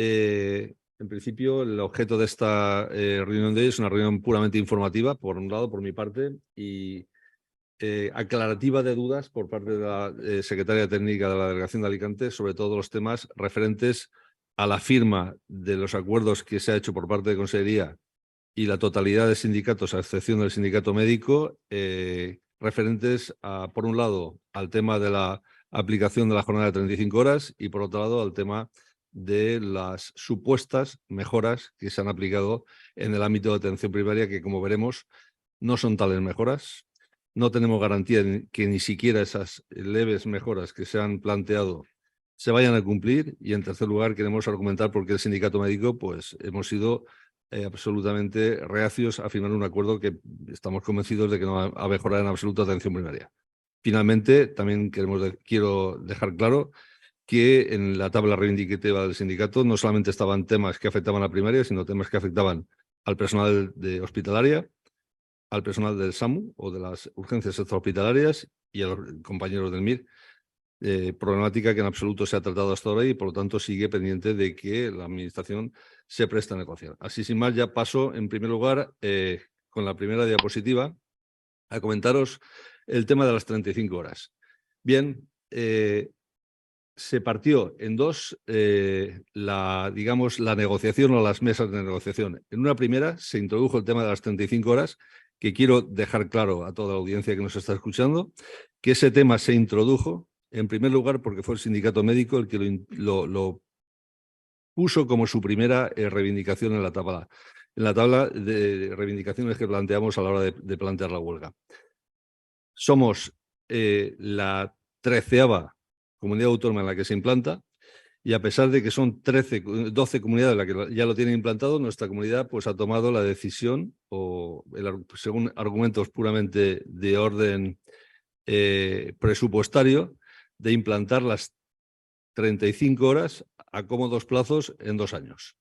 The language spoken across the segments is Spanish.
En principio, el objeto de esta reunión de hoy es una reunión puramente informativa, por un lado, por mi parte, y aclarativa de dudas por parte de la secretaria técnica de la Delegación de Alicante sobre todos los temas referentes a la firma de los acuerdos que se ha hecho por parte de Consejería y la totalidad de sindicatos, a excepción del sindicato médico, referentes, por un lado, al tema de la aplicación de la jornada de 35 horas y, por otro lado, al tema de las supuestas mejoras que se han aplicado en el ámbito de atención primaria, que, como veremos, no son tales mejoras. No tenemos garantía de que ni siquiera esas leves mejoras que se han planteado se vayan a cumplir. Y, en tercer lugar, queremos argumentar por qué el sindicato médico pues, hemos sido absolutamente reacios a firmar un acuerdo que estamos convencidos de que no va a mejorar en absoluto la atención primaria. Finalmente, también quiero dejar claro que en la tabla reivindicativa del sindicato no solamente estaban temas que afectaban a la primaria, sino temas que afectaban al personal de hospitalaria, al personal del SAMU o de las urgencias extrahospitalarias y a los compañeros del MIR. Problemática que en absoluto se ha tratado hasta ahora y, por lo tanto, sigue pendiente de que la Administración se preste a negociar. Así, sin más, ya paso, en primer lugar, con la primera diapositiva, a comentaros el tema de las 35 horas. Bien, se partió en dos la negociación o las mesas de negociación. En una primera se introdujo el tema de las 35 horas, que quiero dejar claro a toda la audiencia que nos está escuchando, que ese tema se introdujo, en primer lugar, porque fue el sindicato médico el que lo puso como su primera reivindicación en la tabla de reivindicaciones que planteamos a la hora de plantear la huelga. Somos la 13ª comunidad autónoma en la que se implanta, y a pesar de que son 12 comunidades las que ya lo tienen implantado, nuestra comunidad pues, ha tomado la decisión, según argumentos puramente de orden presupuestario, de implantar las 35 horas a cómodos plazos en 2 años.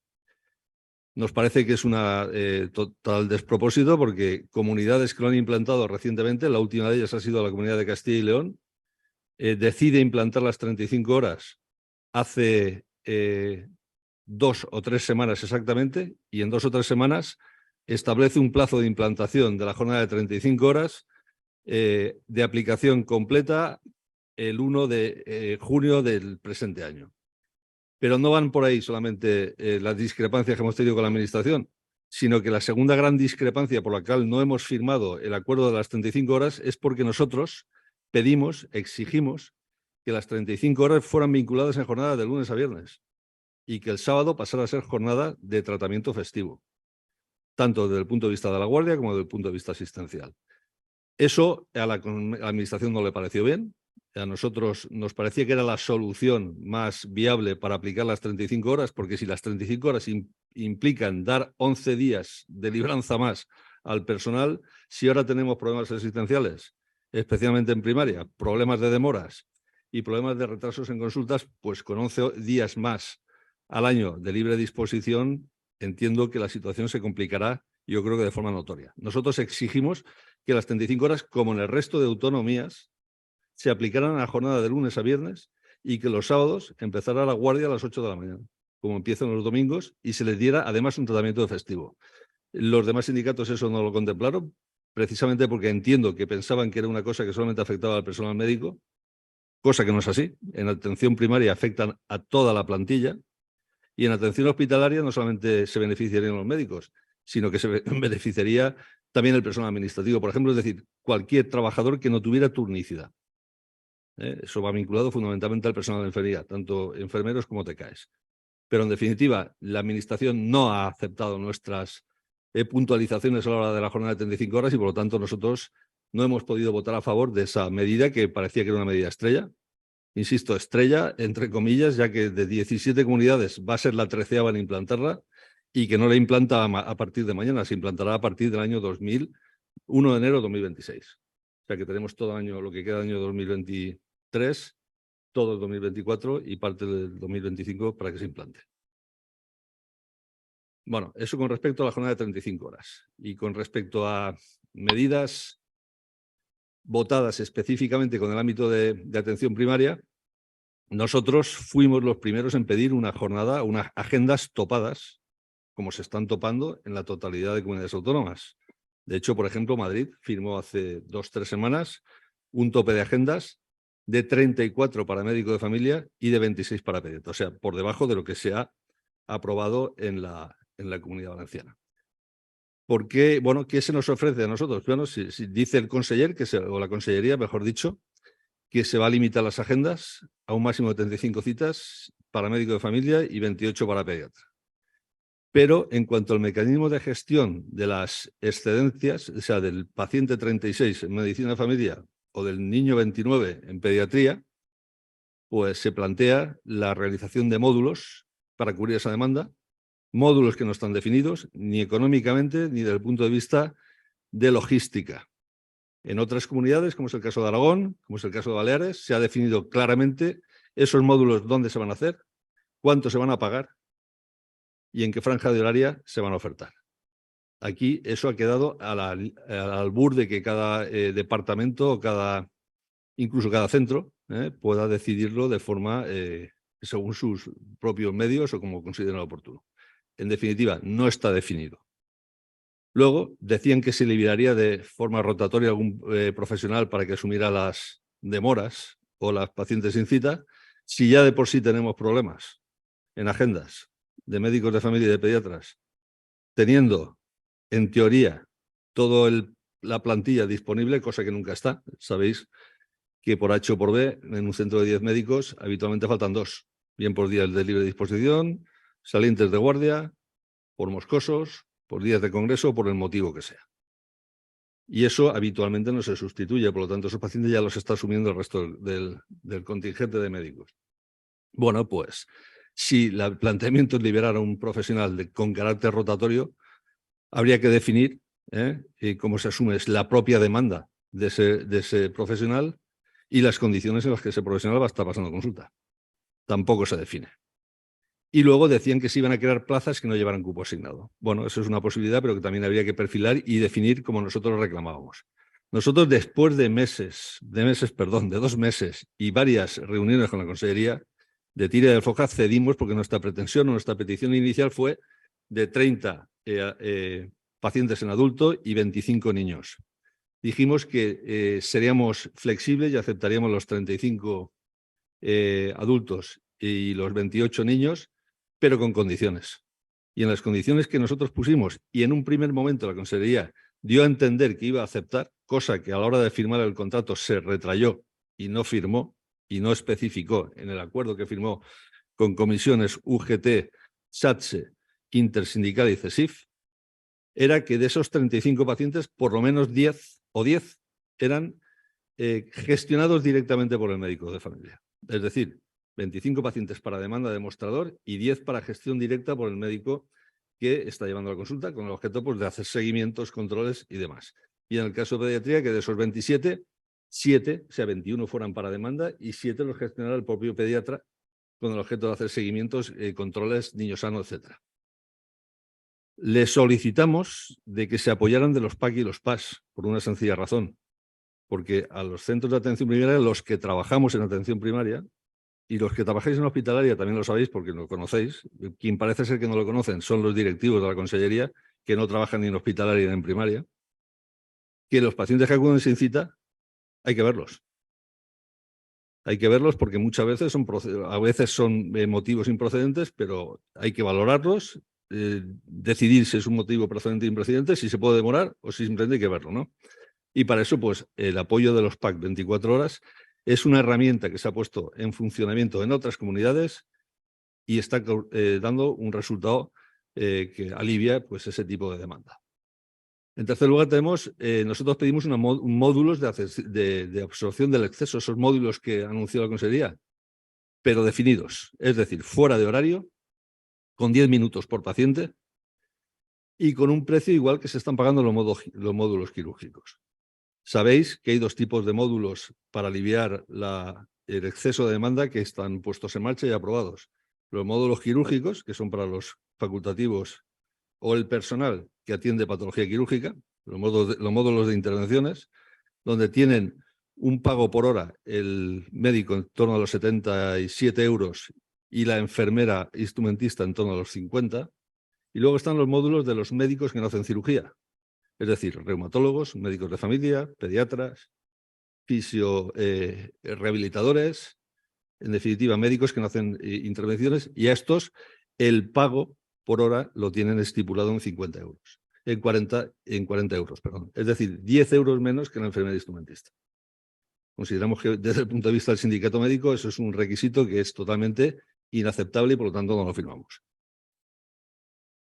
Nos parece que es una total despropósito, porque comunidades que lo han implantado recientemente, la última de ellas ha sido la comunidad de Castilla y León, decide implantar las 35 horas hace 2 o 3 semanas exactamente, y en 2 o 3 semanas establece un plazo de implantación de la jornada de 35 horas de aplicación completa el 1 de junio del presente año. Pero no van por ahí solamente las discrepancias que hemos tenido con la Administración, sino que la segunda gran discrepancia por la cual no hemos firmado el acuerdo de las 35 horas es porque nosotros exigimos que las 35 horas fueran vinculadas en jornada de lunes a viernes y que el sábado pasara a ser jornada de tratamiento festivo, tanto desde el punto de vista de la guardia como desde el punto de vista asistencial. Eso a la Administración no le pareció bien. A nosotros nos parecía que era la solución más viable para aplicar las 35 horas, porque si las 35 horas implican dar 11 días de libranza más al personal, si ahora tenemos problemas asistenciales, especialmente en primaria, problemas de demoras y problemas de retrasos en consultas, pues con 11 días más al año de libre disposición, entiendo que la situación se complicará, yo creo que de forma notoria. Nosotros exigimos que las 35 horas, como en el resto de autonomías, se aplicaran a la jornada de lunes a viernes y que los sábados empezara la guardia a las 8 de la mañana, como empiezan los domingos, y se les diera además un tratamiento de festivo. Los demás sindicatos eso no lo contemplaron, precisamente porque entiendo que pensaban que era una cosa que solamente afectaba al personal médico, cosa que no es así. En atención primaria afectan a toda la plantilla, y en atención hospitalaria no solamente se beneficiarían los médicos, sino que se beneficiaría también el personal administrativo, por ejemplo, es decir, cualquier trabajador que no tuviera turnicidad. Eso va vinculado fundamentalmente al personal de enfermería, tanto enfermeros como TCAEs. Pero, en definitiva, la Administración no ha aceptado nuestras puntualizaciones a la hora de la jornada de 35 horas y, por lo tanto, nosotros no hemos podido votar a favor de esa medida que parecía que era una medida estrella. Insisto, estrella, entre comillas, ya que de 17 comunidades va a ser la 13ª en implantarla y que no la implanta a partir de mañana, se implantará a partir del año 1 de enero de 2026. O sea que tenemos todo el año, lo que queda del año 2023, todo el 2024 y parte del 2025 para que se implante. Bueno, eso con respecto a la jornada de 35 horas. Y con respecto a medidas votadas específicamente con el ámbito de atención primaria, nosotros fuimos los primeros en pedir una jornada, unas agendas topadas, como se están topando en la totalidad de comunidades autónomas. De hecho, por ejemplo, Madrid firmó hace 2 o 3 semanas un tope de agendas de 34 para médico de familia y de 26 para pediatra, o sea, por debajo de lo que se ha aprobado en la Comunidad Valenciana. ¿Por qué? Bueno, ¿qué se nos ofrece a nosotros? Bueno, si dice el conseller, o la consellería, mejor dicho, que se va a limitar las agendas a un máximo de 35 citas para médico de familia y 28 para pediatra. Pero en cuanto al mecanismo de gestión de las excedencias, o sea, del paciente 36 en medicina de familia o del niño 29 en pediatría, pues se plantea la realización de módulos para cubrir esa demanda, módulos que no están definidos ni económicamente ni desde el punto de vista de logística. En otras comunidades, como es el caso de Aragón, como es el caso de Baleares, se ha definido claramente esos módulos dónde se van a hacer, cuánto se van a pagar y en qué franja de horaria se van a ofertar. Aquí eso ha quedado al albur de que cada departamento o incluso cada centro pueda decidirlo de forma según sus propios medios o como consideren oportuno. En definitiva, no está definido. Luego decían que se liberaría de forma rotatoria algún profesional para que asumiera las demoras o las pacientes sin cita, si ya de por sí tenemos problemas en agendas de médicos de familia y de pediatras, teniendo en teoría toda la plantilla disponible, cosa que nunca está. Sabéis que por H o por B, en un centro de 10 médicos, habitualmente faltan 2, bien por días de libre disposición, salientes de guardia, por moscosos, por días de congreso o por el motivo que sea. Y eso habitualmente no se sustituye, por lo tanto, esos pacientes ya los está asumiendo el resto del contingente de médicos. Bueno, pues si el planteamiento es liberar a un profesional con carácter rotatorio, habría que definir cómo se asume la propia demanda de ese profesional y las condiciones en las que ese profesional va a estar pasando consulta. Tampoco se define. Y luego decían que se iban a crear plazas que no llevaran cupo asignado. Bueno, eso es una posibilidad, pero que también habría que perfilar y definir como nosotros reclamábamos. Nosotros, después de 2 meses y varias reuniones con la Consellería, de tira y de afloja, cedimos porque nuestra pretensión o nuestra petición inicial fue de 30 pacientes en adulto y 25 niños. Dijimos que seríamos flexibles y aceptaríamos los 35 adultos y los 28 niños, pero con condiciones. Y en las condiciones que nosotros pusimos, y en un primer momento la Consellería dio a entender que iba a aceptar, cosa que a la hora de firmar el contrato se retrayó y no firmó, y no especificó en el acuerdo que firmó con comisiones UGT, SATSE, Intersindical y CESIF, era que de esos 35 pacientes, por lo menos 10 eran gestionados directamente por el médico de familia. Es decir, 25 pacientes para demanda de mostrador y 10 para gestión directa por el médico que está llevando la consulta, con el objeto pues, de hacer seguimientos, controles y demás. Y en el caso de pediatría, que de esos 27, 7, o sea, 21 fueran para demanda y 7 los gestionara el propio pediatra con el objeto de hacer seguimientos, controles, niño sano, etc. Les solicitamos de que se apoyaran de los PAC y los PAS por una sencilla razón, porque a los centros de atención primaria, los que trabajamos en atención primaria, y los que trabajáis en hospitalaria también lo sabéis porque lo conocéis, quien parece ser que no lo conocen son los directivos de la Consellería, que no trabajan ni en hospitalaria ni en primaria, que los pacientes que acuden sin cita hay que verlos. Hay que verlos porque muchas veces son motivos improcedentes, pero hay que valorarlos, decidir si es un motivo procedente o improcedente, si se puede demorar o si simplemente hay que verlo, ¿no? Y para eso, pues, el apoyo de los PAC 24 horas es una herramienta que se ha puesto en funcionamiento en otras comunidades y está dando un resultado que alivia pues, ese tipo de demanda. En tercer lugar, nosotros pedimos módulos de absorción del exceso, esos módulos que anunció la Consellería, pero definidos, es decir, fuera de horario, con 10 minutos por paciente y con un precio igual que se están pagando los módulos quirúrgicos. Sabéis que hay 2 tipos de módulos para aliviar el exceso de demanda que están puestos en marcha y aprobados. Los módulos quirúrgicos, que son para los facultativos o el personal que atiende patología quirúrgica, los módulos de intervenciones, donde tienen un pago por hora, el médico en torno a los 77 euros y la enfermera instrumentista en torno a los 50. Y luego están los módulos de los médicos que no hacen cirugía, es decir, reumatólogos, médicos de familia, pediatras, rehabilitadores, en definitiva, médicos que no hacen intervenciones, y a estos el pago por hora lo tienen estipulado en 50 euros, en 40 euros, perdón. Es decir, 10 euros menos que la enfermera instrumentista. Consideramos que desde el punto de vista del sindicato médico eso es un requisito que es totalmente inaceptable y por lo tanto no lo firmamos.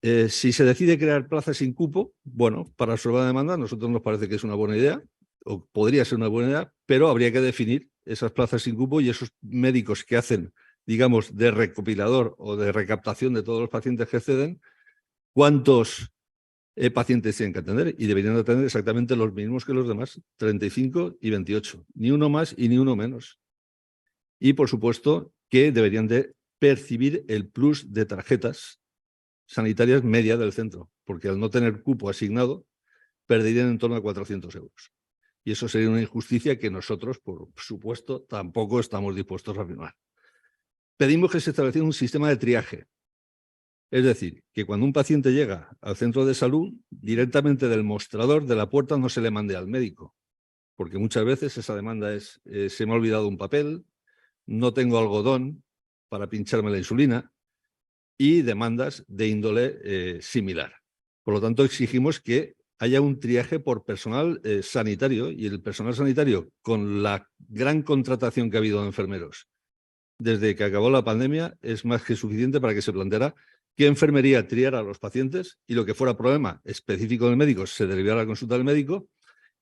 Si se decide crear plazas sin cupo, bueno, para resolver la demanda a nosotros nos parece que es una buena idea, o podría ser una buena idea, pero habría que definir esas plazas sin cupo y esos médicos que hacen, digamos, de recopilador o de recaptación de todos los pacientes que acceden, cuántos pacientes tienen que atender, y deberían de atender exactamente los mismos que los demás, 35 y 28, ni uno más y ni uno menos. Y, por supuesto, que deberían de percibir el plus de tarjetas sanitarias media del centro, porque al no tener cupo asignado, perderían en torno a 400 euros. Y eso sería una injusticia que nosotros, por supuesto, tampoco estamos dispuestos a firmar. Pedimos que se estableciera un sistema de triaje. Es decir, que cuando un paciente llega al centro de salud, directamente del mostrador de la puerta no se le mande al médico, porque muchas veces esa demanda es, se me ha olvidado un papel, no tengo algodón para pincharme la insulina, y demandas de índole similar. Por lo tanto, exigimos que haya un triaje por personal sanitario, y el personal sanitario, con la gran contratación que ha habido de enfermeros desde que acabó la pandemia, es más que suficiente para que se planteara qué enfermería triara a los pacientes, y lo que fuera problema específico del médico se derivara a la consulta del médico,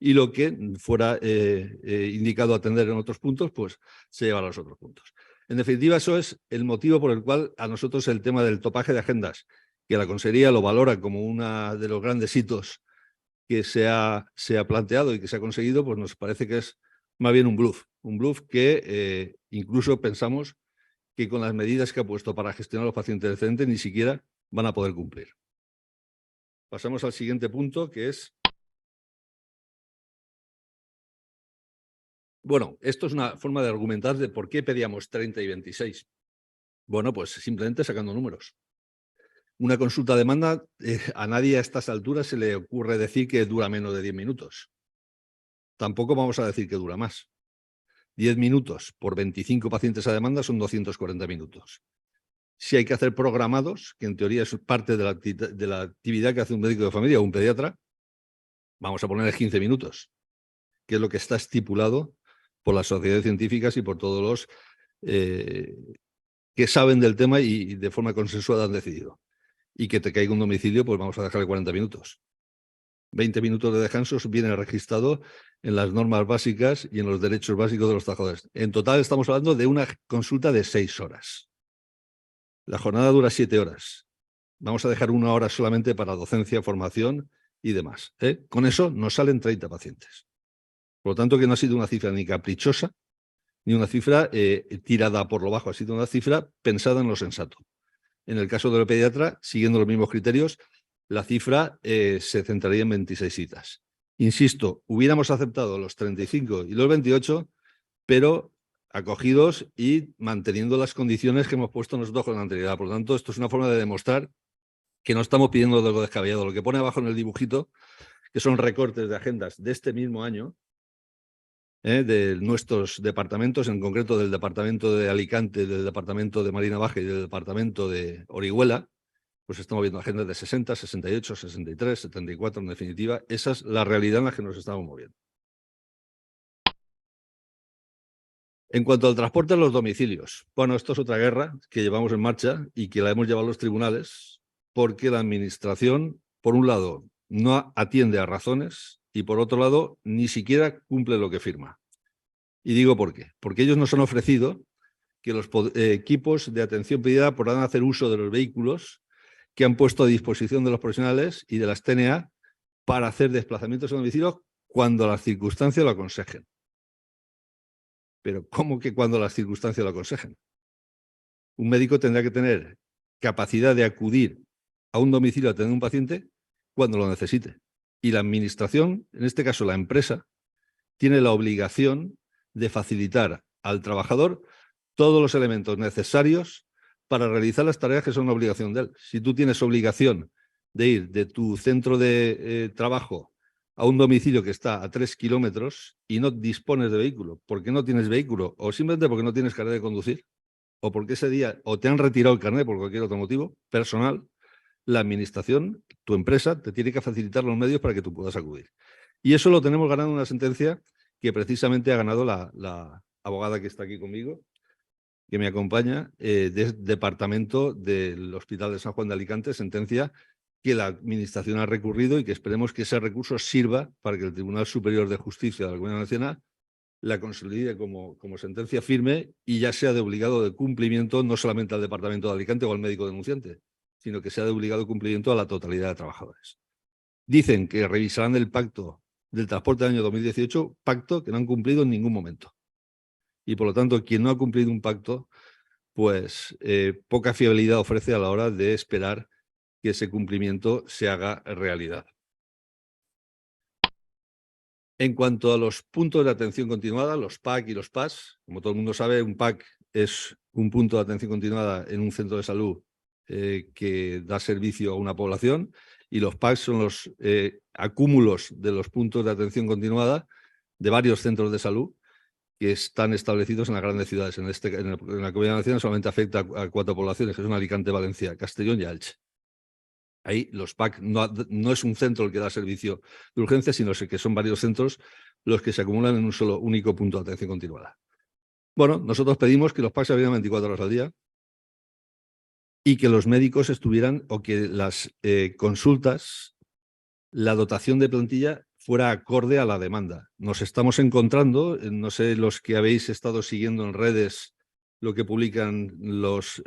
y lo que fuera indicado atender en otros puntos, pues se lleva a los otros puntos. En definitiva, eso es el motivo por el cual a nosotros el tema del topaje de agendas, que la Consejería lo valora como uno de los grandes hitos que se ha planteado y que se ha conseguido, pues nos parece que es más bien un bluff que incluso pensamos que con las medidas que ha puesto para gestionar a los pacientes decentes ni siquiera van a poder cumplir. Pasamos al siguiente punto, que es... Bueno, esto es una forma de argumentar de por qué pedíamos 30 y 26. Bueno, pues simplemente sacando números. Una consulta demanda, a nadie a estas alturas se le ocurre decir que dura menos de 10 minutos. Tampoco vamos a decir que dura más. 10 minutos por 25 pacientes a demanda son 240 minutos. Si hay que hacer programados, que en teoría es parte de la actividad que hace un médico de familia o un pediatra, vamos a poner 15 minutos, que es lo que está estipulado por las sociedades científicas y por todos los que saben del tema y de forma consensuada han decidido. Y que te caiga un domicilio, pues vamos a dejarle 40 minutos. 20 minutos de descanso viene registrado en las normas básicas y en los derechos básicos de los trabajadores. En total estamos hablando de una consulta de 6 horas. La jornada dura 7 horas. Vamos a dejar 1 hora solamente para docencia, formación y demás. Con eso nos salen 30 pacientes. Por lo tanto, que no ha sido una cifra ni caprichosa, ni una cifra tirada por lo bajo, ha sido una cifra pensada en lo sensato. En el caso del pediatra, siguiendo los mismos criterios, la cifra se centraría en 26 citas. Insisto, hubiéramos aceptado los 35 y los 28, pero acogidos y manteniendo las condiciones que hemos puesto nosotros con anterioridad. Por lo tanto, esto es una forma de demostrar que no estamos pidiendo algo descabellado. Lo que pone abajo en el dibujito, que son recortes de agendas de este mismo año, de nuestros departamentos, en concreto del departamento de Alicante, del departamento de Marina Baja y del departamento de Orihuela, pues estamos viendo agendas de 60, 68, 63, 74, en definitiva. Esa es la realidad en la que nos estamos moviendo. En cuanto al transporte a los domicilios, bueno, esto es otra guerra que llevamos en marcha y que la hemos llevado a los tribunales porque la administración, por un lado, no atiende a razones y por otro lado, ni siquiera cumple lo que firma. Y digo por qué. Porque ellos nos han ofrecido que los equipos de atención pediátrica podrán hacer uso de los vehículos que han puesto a disposición de los profesionales y de las TNA para hacer desplazamientos a domicilio cuando las circunstancias lo aconsejen. Pero ¿cómo que cuando las circunstancias lo aconsejen? Un médico tendrá que tener capacidad de acudir a un domicilio a atender a un paciente cuando lo necesite. Y la administración, en este caso la empresa, tiene la obligación de facilitar al trabajador todos los elementos necesarios para realizar las tareas que son una obligación de él. Si tú tienes obligación de ir de tu centro de trabajo a un domicilio que está a 3 kilómetros y no dispones de vehículo, ¿por qué no tienes vehículo? O simplemente porque no tienes carnet de conducir, o porque ese día o te han retirado el carnet por cualquier otro motivo personal, la administración, tu empresa, te tiene que facilitar los medios para que tú puedas acudir. Y eso lo tenemos ganado en una sentencia que precisamente ha ganado la abogada que está aquí conmigo, que me acompaña, del departamento del Hospital de San Juan de Alicante, sentencia que la Administración ha recurrido y que esperemos que ese recurso sirva para que el Tribunal Superior de Justicia de la Comunidad Nacional la consolide como sentencia firme y ya sea de obligado de cumplimiento no solamente al Departamento de Alicante o al médico denunciante, sino que sea de obligado cumplimiento a la totalidad de trabajadores. Dicen que revisarán el pacto del transporte del año 2018, pacto que no han cumplido en ningún momento. Y por lo tanto, quien no ha cumplido un pacto, pues poca fiabilidad ofrece a la hora de esperar que ese cumplimiento se haga realidad. En cuanto a los puntos de atención continuada, los PAC y los PAS, como todo el mundo sabe, un PAC es un punto de atención continuada en un centro de salud que da servicio a una población, y los PAC son los acúmulos de los puntos de atención continuada de varios centros de salud que están establecidos en las grandes ciudades. En la Comunidad Nacional solamente afecta a 4 poblaciones, que son Alicante, Valencia, Castellón y Elche. Ahí los PAC no es un centro el que da servicio de urgencia, sino que son varios centros los que se acumulan en un solo único punto de atención continuada. Bueno, nosotros pedimos que los PAC se abrieran 24 horas al día y que los médicos estuvieran, o que las consultas, la dotación de plantilla fuera acorde a la demanda. Nos estamos encontrando, no sé, los que habéis estado siguiendo en redes lo que publican los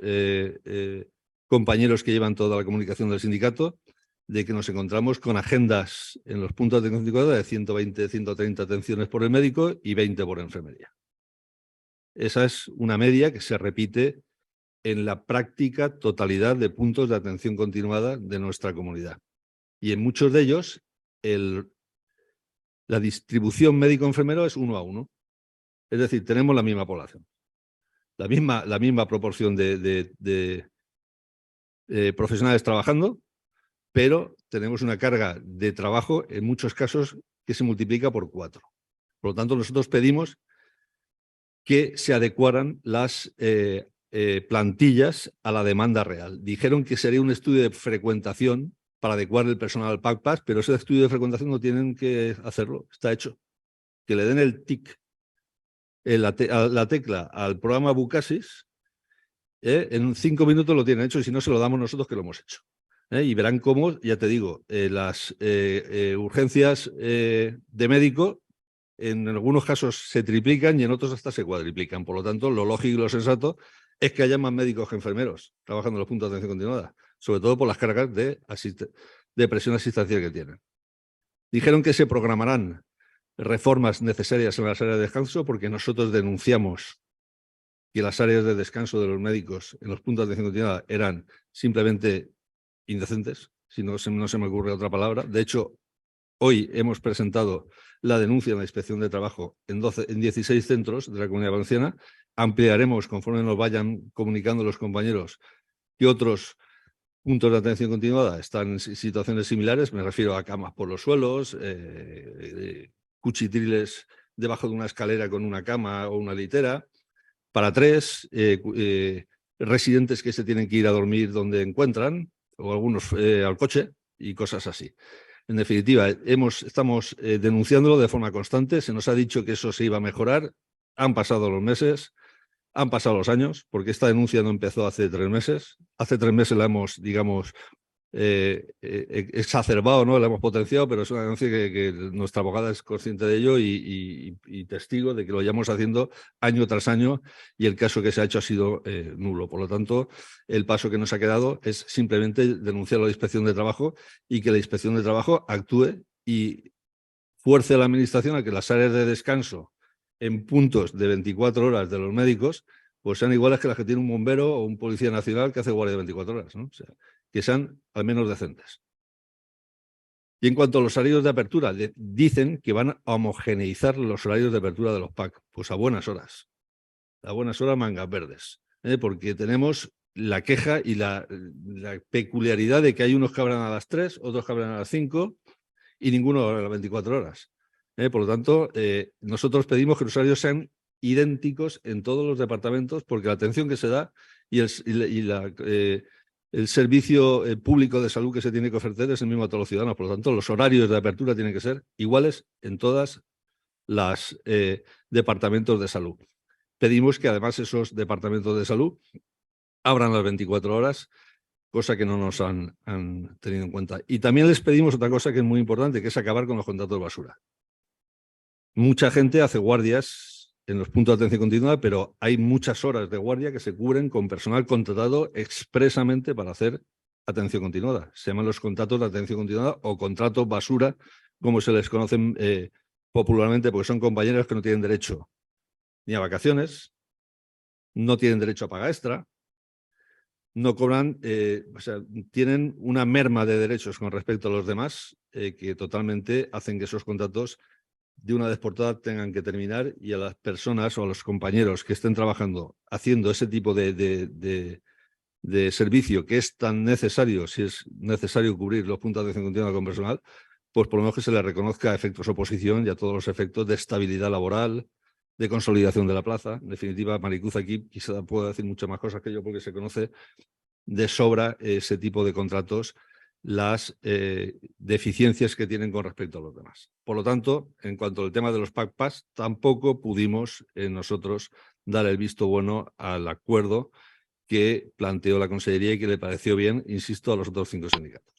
compañeros que llevan toda la comunicación del sindicato, de que nos encontramos con agendas en los puntos de atención de 120, 130 atenciones por el médico y 20 por enfermería. Esa es una media que se repite en la práctica totalidad de puntos de atención continuada de nuestra comunidad. Y en muchos de ellos, la distribución médico-enfermero es 1 a 1. Es decir, tenemos la misma población, la misma proporción de profesionales trabajando, pero tenemos una carga de trabajo en muchos casos que se multiplica por 4. Por lo tanto, nosotros pedimos que se adecuaran las plantillas a la demanda real. Dijeron que sería un estudio de frecuentación para adecuar el personal al PAC-PAS, pero ese estudio de frecuentación no tienen que hacerlo, está hecho. Que le den el TIC, la tecla al programa Bucasis, en 5 minutos lo tienen hecho, y si no se lo damos nosotros, que lo hemos hecho. Y verán cómo, ya te digo, las urgencias de médico en algunos casos se triplican y en otros hasta se cuadriplican. Por lo tanto, lo lógico y lo sensato es que haya más médicos que enfermeros trabajando en los puntos de atención continuada, sobre todo por las cargas de presión asistencial que tienen. Dijeron que se programarán reformas necesarias en las áreas de descanso, porque nosotros denunciamos que las áreas de descanso de los médicos en los puntos de atención continuada eran simplemente indecentes, si no se me ocurre otra palabra. De hecho, hoy hemos presentado la denuncia en la Inspección de Trabajo en 16 centros de la Comunidad Valenciana. Ampliaremos, conforme nos vayan comunicando los compañeros, que otros puntos de atención continuada están en situaciones similares. Me refiero a camas por los suelos, cuchitriles debajo de una escalera con una cama o una litera, para 3, residentes que se tienen que ir a dormir donde encuentran, o algunos al coche, y cosas así. En definitiva, estamos denunciándolo de forma constante. Se nos ha dicho que eso se iba a mejorar. Han pasado los meses, han pasado los años, porque esta denuncia no empezó hace 3 meses. Hace 3 meses la hemos, digamos, exacerbado, ¿no? La hemos potenciado, pero es una denuncia que nuestra abogada es consciente de ello y testigo de que lo llevamos haciendo año tras año, y el caso que se ha hecho ha sido nulo. Por lo tanto, el paso que nos ha quedado es simplemente denunciarlo a la Inspección de Trabajo, y que la Inspección de Trabajo actúe y fuerce a la Administración a que las áreas de descanso en puntos de 24 horas de los médicos pues sean iguales que las que tiene un bombero o un policía nacional que hace guardia de 24 horas, ¿no? O sea, que sean al menos decentes. Y en cuanto a los horarios de apertura, dicen que van a homogeneizar los horarios de apertura de los PAC. Pues a buenas horas. A buenas horas, mangas verdes. Porque tenemos la queja y la peculiaridad de que hay unos que abran a las 3, otros que abran a las 5 y ninguno a las 24 horas. Por lo tanto, nosotros pedimos que los horarios sean idénticos en todos los departamentos porque la atención que se da y el servicio público de salud que se tiene que ofrecer es el mismo a todos los ciudadanos. Por lo tanto, los horarios de apertura tienen que ser iguales en todas las departamentos de salud. Pedimos que además esos departamentos de salud abran las 24 horas, cosa que no nos han tenido en cuenta. Y también les pedimos otra cosa que es muy importante, que es acabar con los contratos basura. Mucha gente hace guardias en los puntos de atención continuada, pero hay muchas horas de guardia que se cubren con personal contratado expresamente para hacer atención continuada. Se llaman los contratos de atención continuada o contratos basura, como se les conocen popularmente, porque son compañeros que no tienen derecho ni a vacaciones, no tienen derecho a paga extra, no cobran, o sea, tienen una merma de derechos con respecto a los demás que totalmente hacen que esos contratos de una vez por todas tengan que terminar y a las personas o a los compañeros que estén trabajando haciendo ese tipo de servicio que es tan necesario, si es necesario cubrir los puntos de atención continua con personal, pues por lo menos que se les reconozca a efectos de oposición y a todos los efectos de estabilidad laboral, de consolidación de la plaza. En definitiva, Maricruz aquí quizá pueda decir muchas más cosas que yo porque se conoce de sobra ese tipo de contratos, las deficiencias que tienen con respecto a los demás. Por lo tanto, en cuanto al tema de los PAC-PAS, tampoco pudimos nosotros dar el visto bueno al acuerdo que planteó la Consellería y que le pareció bien, insisto, a los otros 5 sindicatos.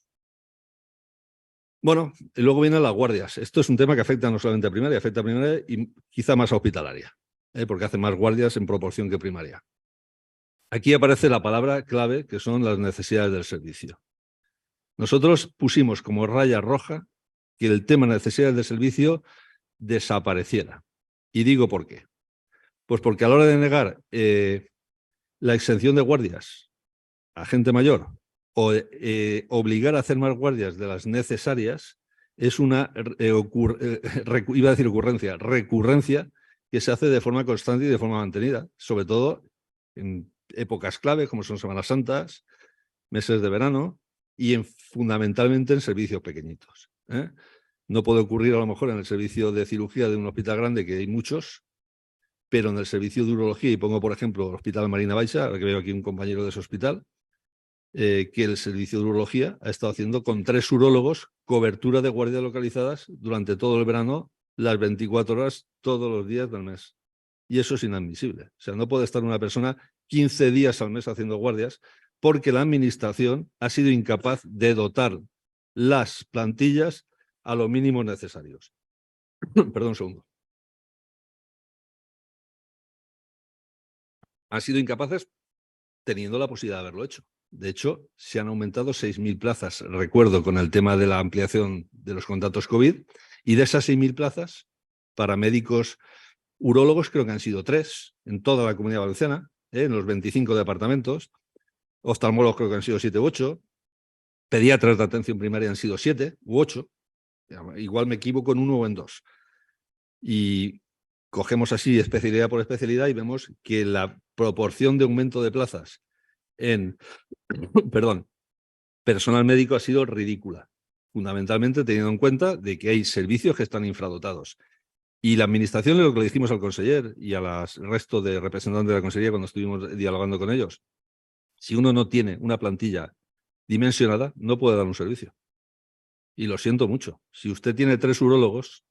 Bueno, y luego vienen las guardias. Esto es un tema que afecta no solamente a primaria, afecta a primaria y quizá más a hospitalaria, porque hace más guardias en proporción que primaria. Aquí aparece la palabra clave, que son las necesidades del servicio. Nosotros pusimos como raya roja que el tema necesidades del servicio desapareciera. Y digo por qué. Pues porque a la hora de negar la exención de guardias a gente mayor o obligar a hacer más guardias de las necesarias es una recurrencia que se hace de forma constante y de forma mantenida, sobre todo en épocas clave como son Semanas Santas, meses de verano y fundamentalmente en servicios pequeñitos. No puede ocurrir a lo mejor en el servicio de cirugía de un hospital grande, que hay muchos, pero en el servicio de urología, y pongo por ejemplo el Hospital Marina Baixa, ahora que veo aquí un compañero de ese hospital, que el servicio de urología ha estado haciendo con 3 urólogos cobertura de guardias localizadas durante todo el verano, las 24 horas, todos los días del mes. Y eso es inadmisible. O sea, no puede estar una persona 15 días al mes haciendo guardias porque la administración ha sido incapaz de dotar las plantillas a los mínimos necesarios. Perdón un segundo. Han sido incapaces teniendo la posibilidad de haberlo hecho. De hecho, se han aumentado 6.000 plazas, recuerdo, con el tema de la ampliación de los contratos COVID, y de esas 6.000 plazas, para médicos urólogos creo que han sido 3 en toda la Comunidad Valenciana, en los 25 departamentos, oftalmólogos creo que han sido 7 u 8, pediatras de atención primaria han sido 7 u 8, igual me equivoco en 1 o en 2. Y cogemos así especialidad por especialidad y vemos que la proporción de aumento de plazas en personal médico ha sido ridícula, fundamentalmente teniendo en cuenta de que hay servicios que están infradotados. Y la administración, lo que le dijimos al conseller y al resto de representantes de la Consellería cuando estuvimos dialogando con ellos, si uno no tiene una plantilla dimensionada, no puede dar un servicio. Y lo siento mucho. Si usted tiene 3 urólogos,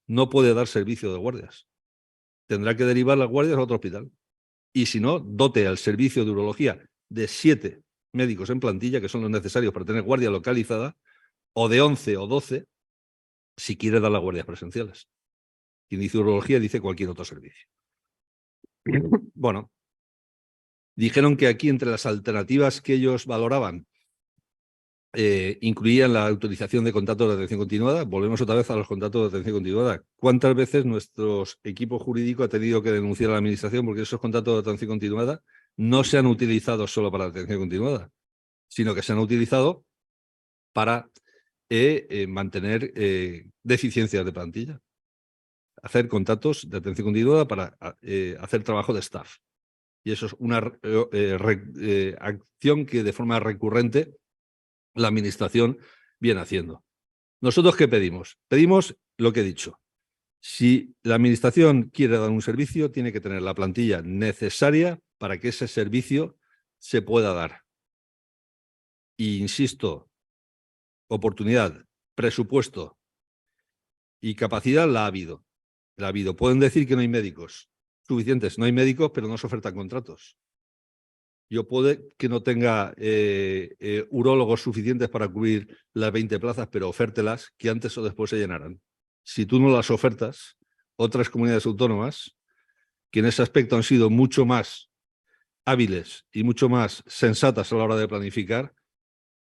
no puede dar servicio de guardias. Tendrá que derivar las guardias a otro hospital. Y si no, dote al servicio de urología de 7 médicos en plantilla, que son los necesarios para tener guardia localizada, o de 11 o 12, si quiere dar las guardias presenciales. Quien dice urología dice cualquier otro servicio. Bueno, dijeron que aquí entre las alternativas que ellos valoraban incluían la autorización de contratos de atención continuada. Volvemos otra vez a los contratos de atención continuada. ¿Cuántas veces nuestro equipo jurídico ha tenido que denunciar a la administración porque esos contratos de atención continuada no se han utilizado solo para la atención continuada, sino que se han utilizado para mantener deficiencias de plantilla, hacer contratos de atención continuada para hacer trabajo de staff. Y eso es una acción que de forma recurrente la Administración viene haciendo. ¿Nosotros qué pedimos? Pedimos lo que he dicho. Si la Administración quiere dar un servicio, tiene que tener la plantilla necesaria para que ese servicio se pueda dar. Y insisto, oportunidad, presupuesto y capacidad la ha habido. La ha habido. Pueden decir que no hay médicos suficientes. No hay médicos, pero no se ofertan contratos. Yo puede que no tenga urólogos suficientes para cubrir las 20 plazas, pero ofértelas que antes o después se llenarán. Si tú no las ofertas, otras comunidades autónomas, que en ese aspecto han sido mucho más hábiles y mucho más sensatas a la hora de planificar,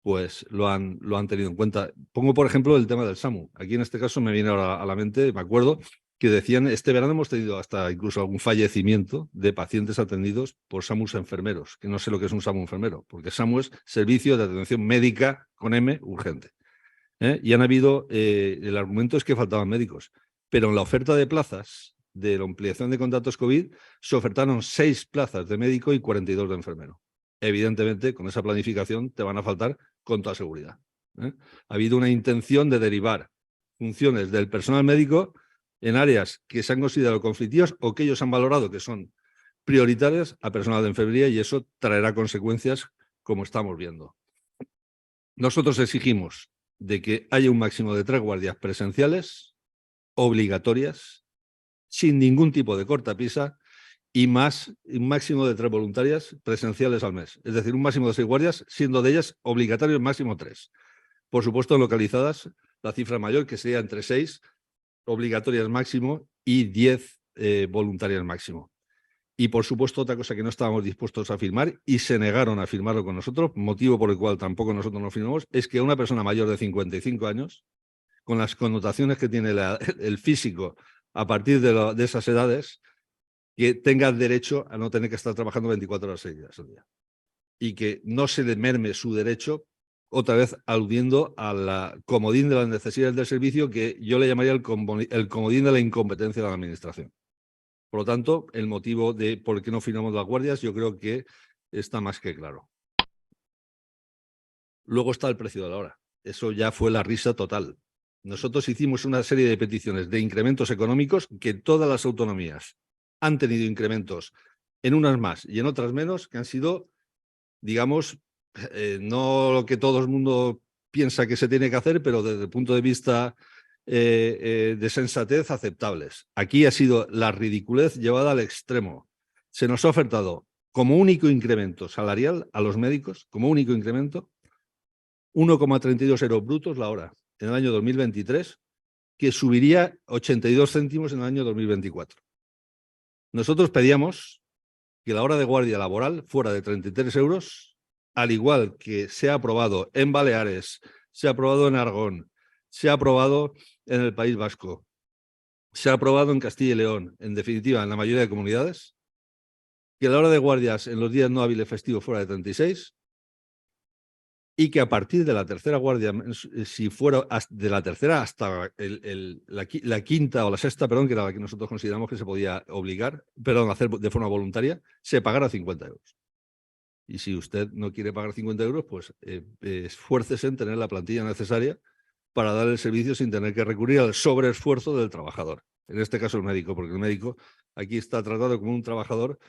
pues lo han tenido en cuenta. Pongo, por ejemplo, el tema del SAMU. Aquí en este caso me viene ahora a la mente, me acuerdo, que decían, este verano hemos tenido hasta incluso algún fallecimiento de pacientes atendidos por SAMUs enfermeros, que no sé lo que es un SAMU enfermero, porque SAMU es Servicio de Atención Médica con M urgente. Y han habido, el argumento es que faltaban médicos, pero en la oferta de plazas de la ampliación de contratos COVID se ofertaron 6 plazas de médico y 42 de enfermero. Evidentemente, con esa planificación te van a faltar con toda seguridad. Ha habido una intención de derivar funciones del personal médico en áreas que se han considerado conflictivas o que ellos han valorado que son prioritarias a personal de enfermería, y eso traerá consecuencias como estamos viendo. Nosotros exigimos de que haya un máximo de 3 guardias presenciales obligatorias, sin ningún tipo de cortapisa, y un máximo de 3 voluntarias presenciales al mes. Es decir, un máximo de 6 guardias, siendo de ellas obligatorios máximo 3. Por supuesto, localizadas, la cifra mayor, que sería entre 6 obligatorias máximo y 10 voluntarias máximo. Y, por supuesto, otra cosa que no estábamos dispuestos a firmar y se negaron a firmarlo con nosotros, motivo por el cual tampoco nosotros no firmamos, es que una persona mayor de 55 años, con las connotaciones que tiene el físico a partir de esas edades, que tenga derecho a no tener que estar trabajando 24 horas seguidas al día. Y que no se le merme su derecho, otra vez aludiendo al comodín de las necesidades del servicio, que yo le llamaría el comodín de la incompetencia de la Administración. Por lo tanto, el motivo de por qué no firmamos las guardias yo creo que está más que claro. Luego está el precio de la hora. Eso ya fue la risa total. Nosotros hicimos una serie de peticiones de incrementos económicos que todas las autonomías han tenido incrementos, en unas más y en otras menos, que han sido, digamos, no lo que todo el mundo piensa que se tiene que hacer, pero desde el punto de vista de sensatez aceptables. Aquí ha sido la ridiculez llevada al extremo. Se nos ha ofertado como único incremento salarial a los médicos, como único incremento, 1,32 euros brutos la hora en el año 2023, que subiría 82 céntimos en el año 2024. Nosotros pedíamos que la hora de guardia laboral fuera de 33 euros, al igual que se ha aprobado en Baleares, se ha aprobado en Aragón, se ha aprobado en el País Vasco, se ha aprobado en Castilla y León, en definitiva, en la mayoría de comunidades, que la hora de guardias en los días no hábiles festivos fuera de 36, y que a partir de la tercera guardia, si fuera de la tercera hasta la quinta o la sexta, perdón, que era la que nosotros consideramos que se podía obligar, perdón, hacer de forma voluntaria, se pagara 50 euros. Y si usted no quiere pagar 50 euros, pues esfuércese en tener la plantilla necesaria para dar el servicio sin tener que recurrir al sobreesfuerzo del trabajador. En este caso el médico, porque el médico aquí está tratado como un trabajador,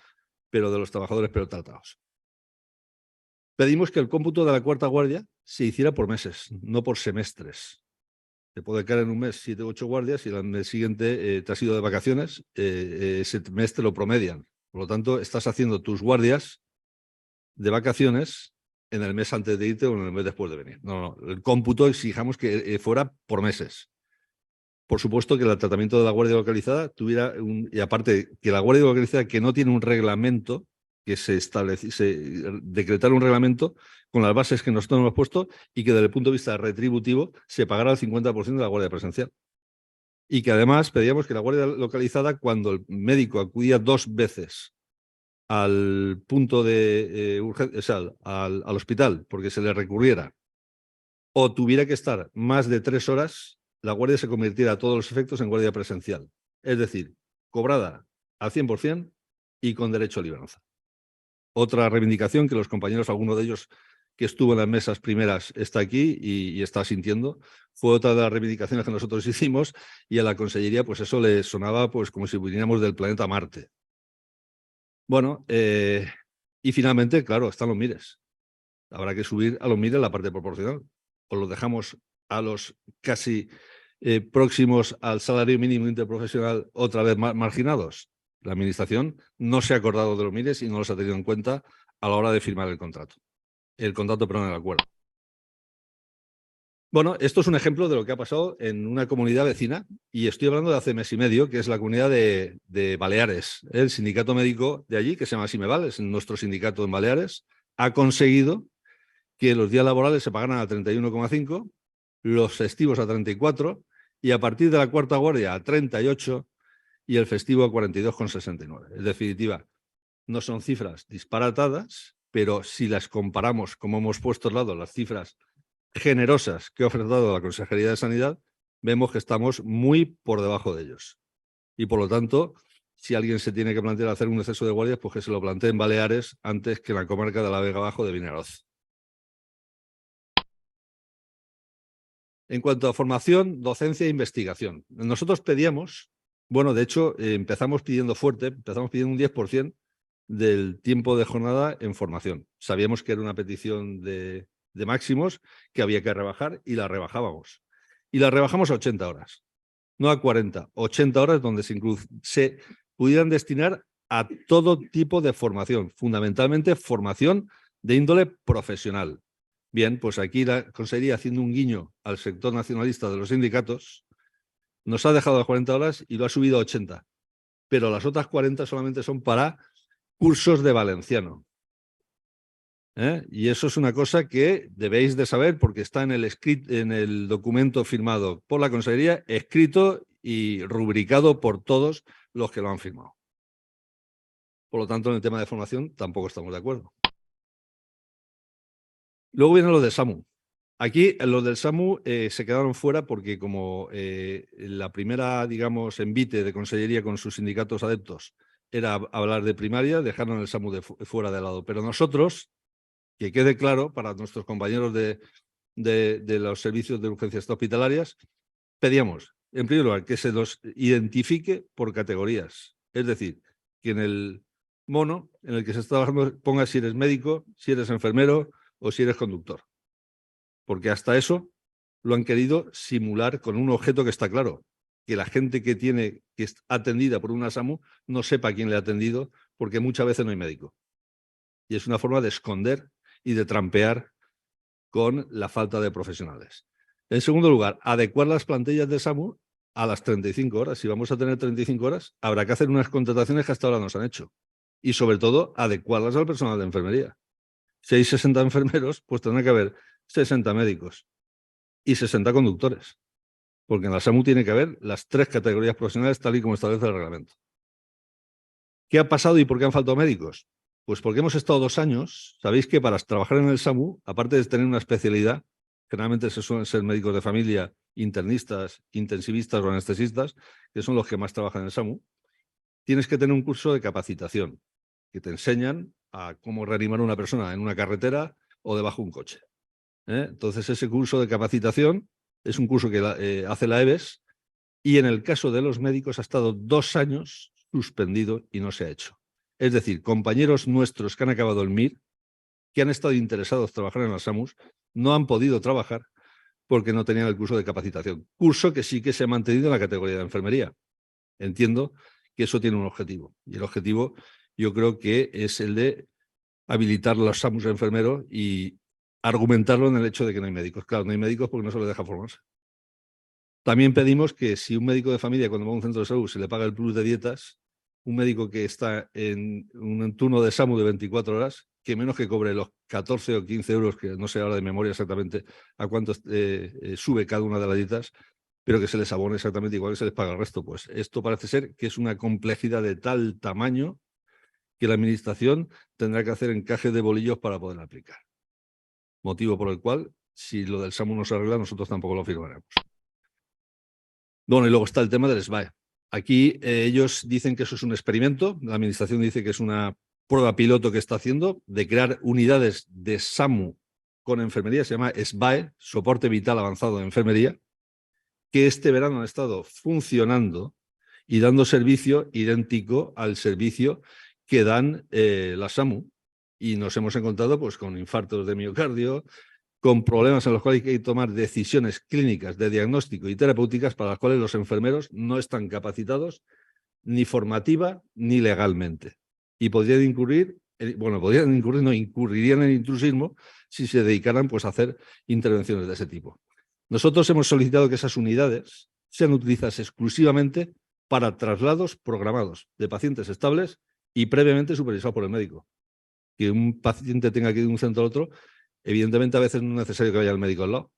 pero de los trabajadores peor tratados. Pedimos que el cómputo de la cuarta guardia se hiciera por meses, no por semestres. Te puede caer en un mes 7 u 8 guardias y el mes siguiente te has ido de vacaciones, ese mes te lo promedian. Por lo tanto, estás haciendo tus guardias de vacaciones en el mes antes de irte o en el mes después de venir. No, el cómputo exijamos que fuera por meses. Por supuesto que el tratamiento de la guardia localizada tuviera y aparte que la guardia localizada, que no tiene un reglamento, que se decretar un reglamento con las bases que nosotros hemos puesto y que desde el punto de vista retributivo se pagara el 50% de la guardia presencial. Y que además pedíamos que la guardia localizada, cuando el médico acudía 2 veces al punto de urgencia, o sea, al hospital, porque se le recurriera o tuviera que estar más de 3 horas, la guardia se convirtiera a todos los efectos en guardia presencial. Es decir, cobrada al 100% y con derecho a libranza. Otra reivindicación que los compañeros, alguno de ellos que estuvo en las mesas primeras está aquí y está sintiendo, fue otra de las reivindicaciones que nosotros hicimos, y a la Consellería pues eso le sonaba pues como si viniéramos del planeta Marte. Bueno, y finalmente, claro, están los MIRES. Habrá que subir a los MIRES la parte proporcional. O los dejamos a los casi próximos al salario mínimo interprofesional otra vez marginados. La Administración no se ha acordado de los MIRES y no los ha tenido en cuenta a la hora de firmar el contrato. El acuerdo. Bueno, esto es un ejemplo de lo que ha pasado en una comunidad vecina, y estoy hablando de hace mes y medio, que es la comunidad de Baleares. El sindicato médico de allí, que se llama Simeval, es nuestro sindicato en Baleares, ha conseguido que los días laborales se pagaran a 31,5, los festivos a 34, y a partir de la cuarta guardia a 38 y el festivo a 42,69. En definitiva, no son cifras disparatadas, pero si las comparamos, como hemos puesto al lado, las cifras generosas que ha ofertado la Consejería de Sanidad, vemos que estamos muy por debajo de ellos. Y por lo tanto, si alguien se tiene que plantear hacer un exceso de guardias, pues que se lo plantee en Baleares antes que en la comarca de la Vega Bajo de Vinaroz. En cuanto a formación, docencia e investigación, nosotros pedíamos, bueno, de hecho, empezamos pidiendo fuerte, empezamos pidiendo un 10% del tiempo de jornada en formación. Sabíamos que era una petición de máximos que había que rebajar, y la rebajábamos. Y la rebajamos a 80 horas, no a 40, 80 horas donde se pudieran destinar a todo tipo de formación, fundamentalmente formación de índole profesional. Bien, pues aquí la Consejería, haciendo un guiño al sector nacionalista de los sindicatos, nos ha dejado a 40 horas y lo ha subido a 80. Pero las otras 40 solamente son para cursos de valenciano. Y eso es una cosa que debéis de saber, porque está en el documento firmado por la Consejería, escrito y rubricado por todos los que lo han firmado. Por lo tanto, en el tema de formación tampoco estamos de acuerdo. Luego viene lo de SAMU. Aquí los del SAMU se quedaron fuera porque como la primera, digamos, envite de Consellería con sus sindicatos adeptos era hablar de primaria, dejaron el SAMU fuera de lado. Pero nosotros, que quede claro para nuestros compañeros de los servicios de urgencias hospitalarias, pedíamos, en primer lugar, que se los identifique por categorías. Es decir, que en el mono en el que se está trabajando ponga si eres médico, si eres enfermero o si eres conductor. Porque hasta eso lo han querido simular con un objeto que está claro, que la gente que es atendida por una SAMU no sepa quién le ha atendido, porque muchas veces no hay médico. Y es una forma de esconder y de trampear con la falta de profesionales. En segundo lugar, adecuar las plantillas de SAMU a las 35 horas. Si vamos a tener 35 horas, habrá que hacer unas contrataciones que hasta ahora no se han hecho. Y sobre todo, adecuarlas al personal de enfermería. Si hay 60 enfermeros, pues tendrá que haber 60 médicos y 60 conductores. Porque en la SAMU tiene que haber las 3 categorías profesionales tal y como establece el reglamento. ¿Qué ha pasado y por qué han faltado médicos? Pues porque hemos estado 2 años, sabéis que para trabajar en el SAMU, aparte de tener una especialidad, generalmente se suelen ser médicos de familia, internistas, intensivistas o anestesistas, que son los que más trabajan en el SAMU, tienes que tener un curso de capacitación, que te enseñan a cómo reanimar a una persona en una carretera o debajo de un coche. Entonces, ese curso de capacitación es un curso que hace la EBES, y en el caso de los médicos ha estado 2 años suspendido y no se ha hecho. Es decir, compañeros nuestros que han acabado el MIR, que han estado interesados en trabajar en las SAMUs, no han podido trabajar porque no tenían el curso de capacitación. Curso que sí que se ha mantenido en la categoría de enfermería. Entiendo que eso tiene un objetivo. Y el objetivo yo creo que es el de habilitar los SAMUs de enfermeros y argumentarlo en el hecho de que no hay médicos. Claro, no hay médicos porque no se les deja formarse. También pedimos que si un médico de familia, cuando va a un centro de salud, se le paga el plus de dietas, un médico que está en un turno de SAMU de 24 horas, que menos que cobre los 14 o 15 euros, que no sé ahora de memoria exactamente a cuánto sube cada una de las dietas, pero que se les abone exactamente igual que se les paga el resto. Pues esto parece ser que es una complejidad de tal tamaño que la Administración tendrá que hacer encaje de bolillos para poder aplicar. Motivo por el cual si lo del SAMU no se arregla, nosotros tampoco lo firmaremos. Bueno, y luego está el tema del SBAE. Aquí ellos dicen que eso es un experimento, la administración dice que es una prueba piloto que está haciendo de crear unidades de SAMU con enfermería, se llama SBAE, Soporte Vital Avanzado de Enfermería, que este verano han estado funcionando y dando servicio idéntico al servicio que dan la SAMU. Y nos hemos encontrado pues, con infartos de miocardio, con problemas en los cuales hay que tomar decisiones clínicas de diagnóstico y terapéuticas para las cuales los enfermeros no están capacitados ni formativa ni legalmente. Y podrían incurrir, no, incurrirían en intrusismo si se dedicaran pues, a hacer intervenciones de ese tipo. Nosotros hemos solicitado que esas unidades sean utilizadas exclusivamente para traslados programados de pacientes estables y previamente supervisados por el médico. Que un paciente tenga que ir de un centro a otro, evidentemente a veces no es necesario que vaya al médico al lado.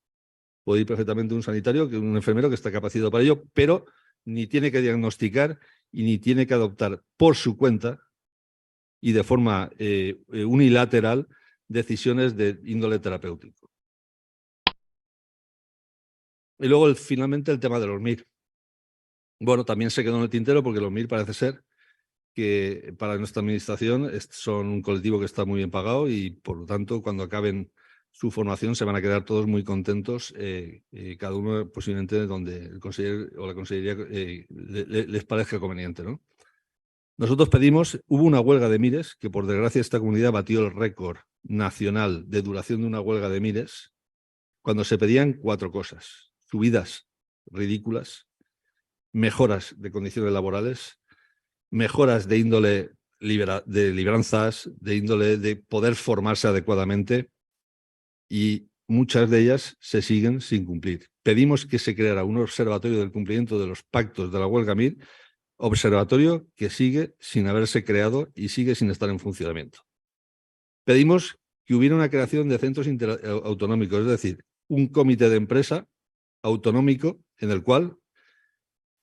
Puede ir perfectamente un sanitario, que un enfermero que está capacitado para ello, pero ni tiene que diagnosticar y ni tiene que adoptar por su cuenta y de forma unilateral decisiones de índole terapéutico. Y luego, finalmente, el tema de los MIR. Bueno, también se quedó en el tintero porque los MIR parece ser que para nuestra administración son un colectivo que está muy bien pagado y, por lo tanto, cuando acaben su formación se van a quedar todos muy contentos, cada uno posiblemente donde el consejero o la consellería les parezca conveniente, ¿no? Nosotros hubo una huelga de MIRES, que por desgracia esta comunidad batió el récord nacional de duración de una huelga de MIRES, cuando se pedían 4 cosas: subidas ridículas, mejoras de condiciones laborales, mejoras de índole de libranzas, de índole de poder formarse adecuadamente, y muchas de ellas se siguen sin cumplir. Pedimos que se creara un observatorio del cumplimiento de los pactos de la huelga MIR, observatorio que sigue sin haberse creado y sigue sin estar en funcionamiento. Pedimos que hubiera una creación de centros autonómicos, es decir, un comité de empresa autonómico en el cual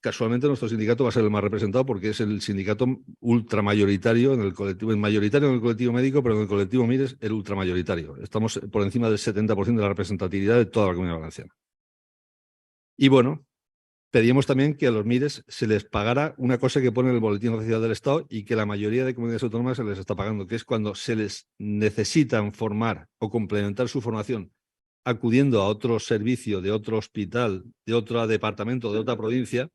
casualmente nuestro sindicato va a ser el más representado porque es el sindicato ultramayoritario en el colectivo, mayoritario en el colectivo médico, pero en el colectivo MIR es el ultramayoritario. Estamos por encima del 70% de la representatividad de toda la Comunidad Valenciana. Y bueno, pedíamos también que a los MIRES se les pagara una cosa que pone en el Boletín Oficial del Estado y que la mayoría de comunidades autónomas se les está pagando, que es cuando se les necesitan formar o complementar su formación acudiendo a otro servicio de otro hospital, de otro departamento, de otra provincia,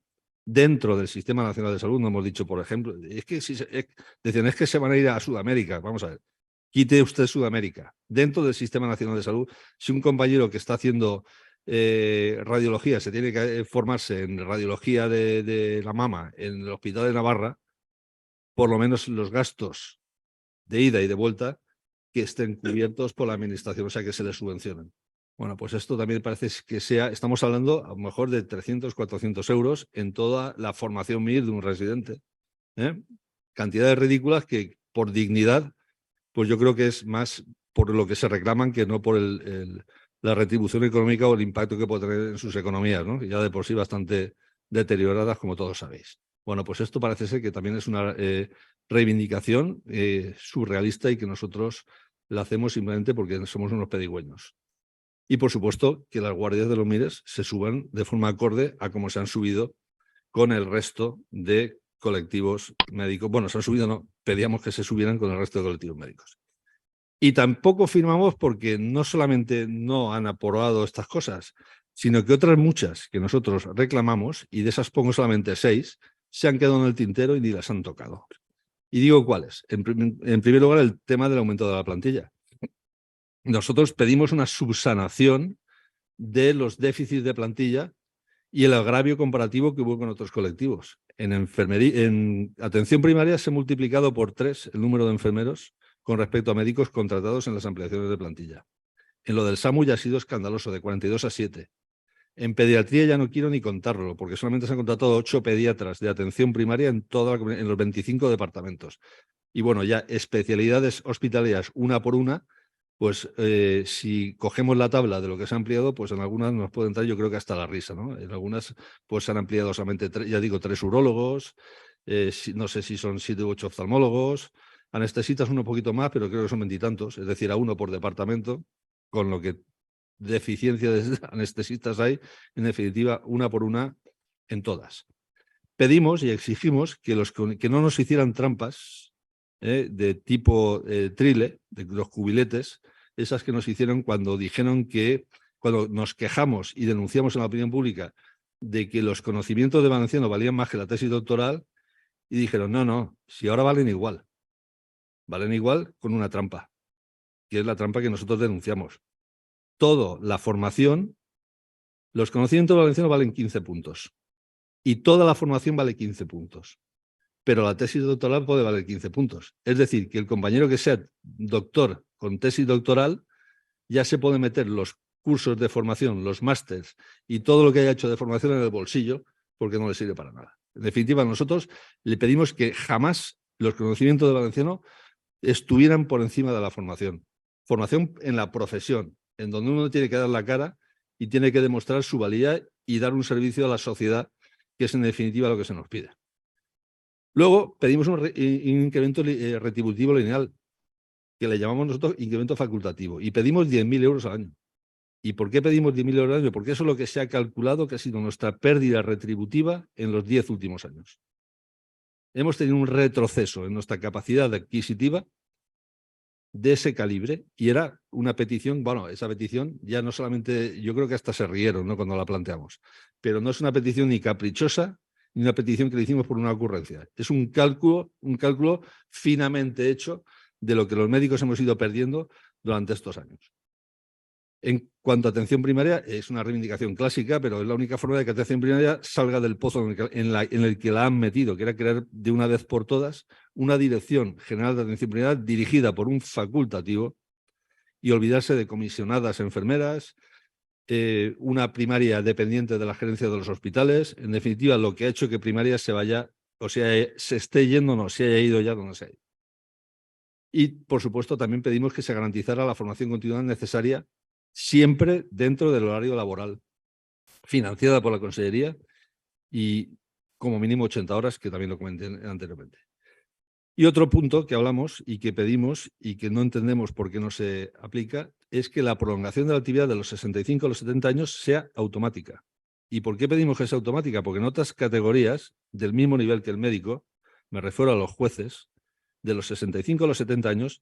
dentro del Sistema Nacional de Salud. No hemos dicho, por ejemplo, decían, es que se van a ir a Sudamérica. Vamos a ver, quite usted Sudamérica. Dentro del Sistema Nacional de Salud, si un compañero que está haciendo radiología se tiene que formarse en radiología de la mama en el Hospital de Navarra, por lo menos los gastos de ida y de vuelta que estén cubiertos por la administración, o sea, que se les subvencionen. Bueno, pues esto también parece que estamos hablando a lo mejor de 300, 400 euros en toda la formación MIR de un residente. Cantidades ridículas que por dignidad, pues yo creo que es más por lo que se reclaman que no por la retribución económica o el impacto que puede tener en sus economías, ¿no? Ya de por sí bastante deterioradas, como todos sabéis. Bueno, pues esto parece ser que también es una reivindicación surrealista y que nosotros la hacemos simplemente porque somos unos pedigüeños. Y, por supuesto, que las guardias de los MIRES se suban de forma acorde a cómo se han subido con el resto de colectivos médicos. Bueno, se han subido, no, pedíamos que se subieran con el resto de colectivos médicos. Y tampoco firmamos porque no solamente no han aprobado estas cosas, sino que otras muchas que nosotros reclamamos, y de esas pongo solamente 6, se han quedado en el tintero y ni las han tocado. Y digo cuáles. En primer lugar, el tema del aumento de la plantilla. Nosotros pedimos una subsanación de los déficits de plantilla y el agravio comparativo que hubo con otros colectivos. En atención primaria se ha multiplicado por 3 el número de enfermeros con respecto a médicos contratados en las ampliaciones de plantilla. En lo del SAMU ya ha sido escandaloso, de 42 a 7. En pediatría ya no quiero ni contarlo, porque solamente se han contratado 8 pediatras de atención primaria en los 25 departamentos. Y bueno, ya especialidades hospitalarias una por una, pues si cogemos la tabla de lo que se ha ampliado, pues en algunas nos puede entrar, yo creo que hasta la risa, ¿no? En algunas pues se han ampliado solamente 3 urólogos, no sé si son 7 u 8 oftalmólogos, anestesistas un poquito más, pero creo que son 20 y tantos, es decir, a 1 por departamento, con lo que deficiencia de anestesistas hay, en definitiva, una por una en todas. Pedimos y exigimos que no nos hicieran trampas de tipo trile, de los cubiletes, esas que nos hicieron cuando dijeron que, cuando nos quejamos y denunciamos en la opinión pública de que los conocimientos de valenciano valían más que la tesis doctoral, y dijeron, no, si ahora valen igual con una trampa, que es la trampa que nosotros denunciamos. Toda la formación, los conocimientos de valenciano valen 15 puntos y toda la formación vale 15 puntos. Pero la tesis doctoral puede valer 15 puntos. Es decir, que el compañero que sea doctor con tesis doctoral ya se puede meter los cursos de formación, los másters y todo lo que haya hecho de formación en el bolsillo porque no le sirve para nada. En definitiva, nosotros le pedimos que jamás los conocimientos de valenciano estuvieran por encima de la formación. Formación en la profesión, en donde uno tiene que dar la cara y tiene que demostrar su valía y dar un servicio a la sociedad, que es en definitiva lo que se nos pide. Luego pedimos un incremento retributivo lineal, que le llamamos nosotros incremento facultativo, y pedimos 10.000 euros al año. ¿Y por qué pedimos 10.000 euros al año? Porque eso es lo que se ha calculado que ha sido nuestra pérdida retributiva en los 10 últimos años. Hemos tenido un retroceso en nuestra capacidad adquisitiva de ese calibre, y era una petición, bueno, esa petición ya no solamente, yo creo que hasta se rieron, ¿no?, cuando la planteamos, pero no es una petición ni caprichosa, ni una petición que le hicimos por una ocurrencia. Es un cálculo finamente hecho de lo que los médicos hemos ido perdiendo durante estos años. En cuanto a atención primaria, es una reivindicación clásica, pero es la única forma de que atención primaria salga del pozo en el que la han metido, que era crear de una vez por todas una Dirección General de Atención Primaria dirigida por un facultativo y olvidarse de comisionadas enfermeras, una primaria dependiente de la gerencia de los hospitales. En definitiva, lo que ha hecho que primaria se vaya, o sea, se esté yendo, no, se haya ido ya donde se ha ido. Y, por supuesto, también pedimos que se garantizara la formación continua necesaria siempre dentro del horario laboral, financiada por la Consellería y como mínimo 80 horas, que también lo comenté anteriormente. Y otro punto que hablamos y que pedimos y que no entendemos por qué no se aplica es que la prolongación de la actividad de los 65 a los 70 años sea automática. ¿Y por qué pedimos que sea automática? Porque en otras categorías del mismo nivel que el médico, me refiero a los jueces, de los 65 a los 70 años,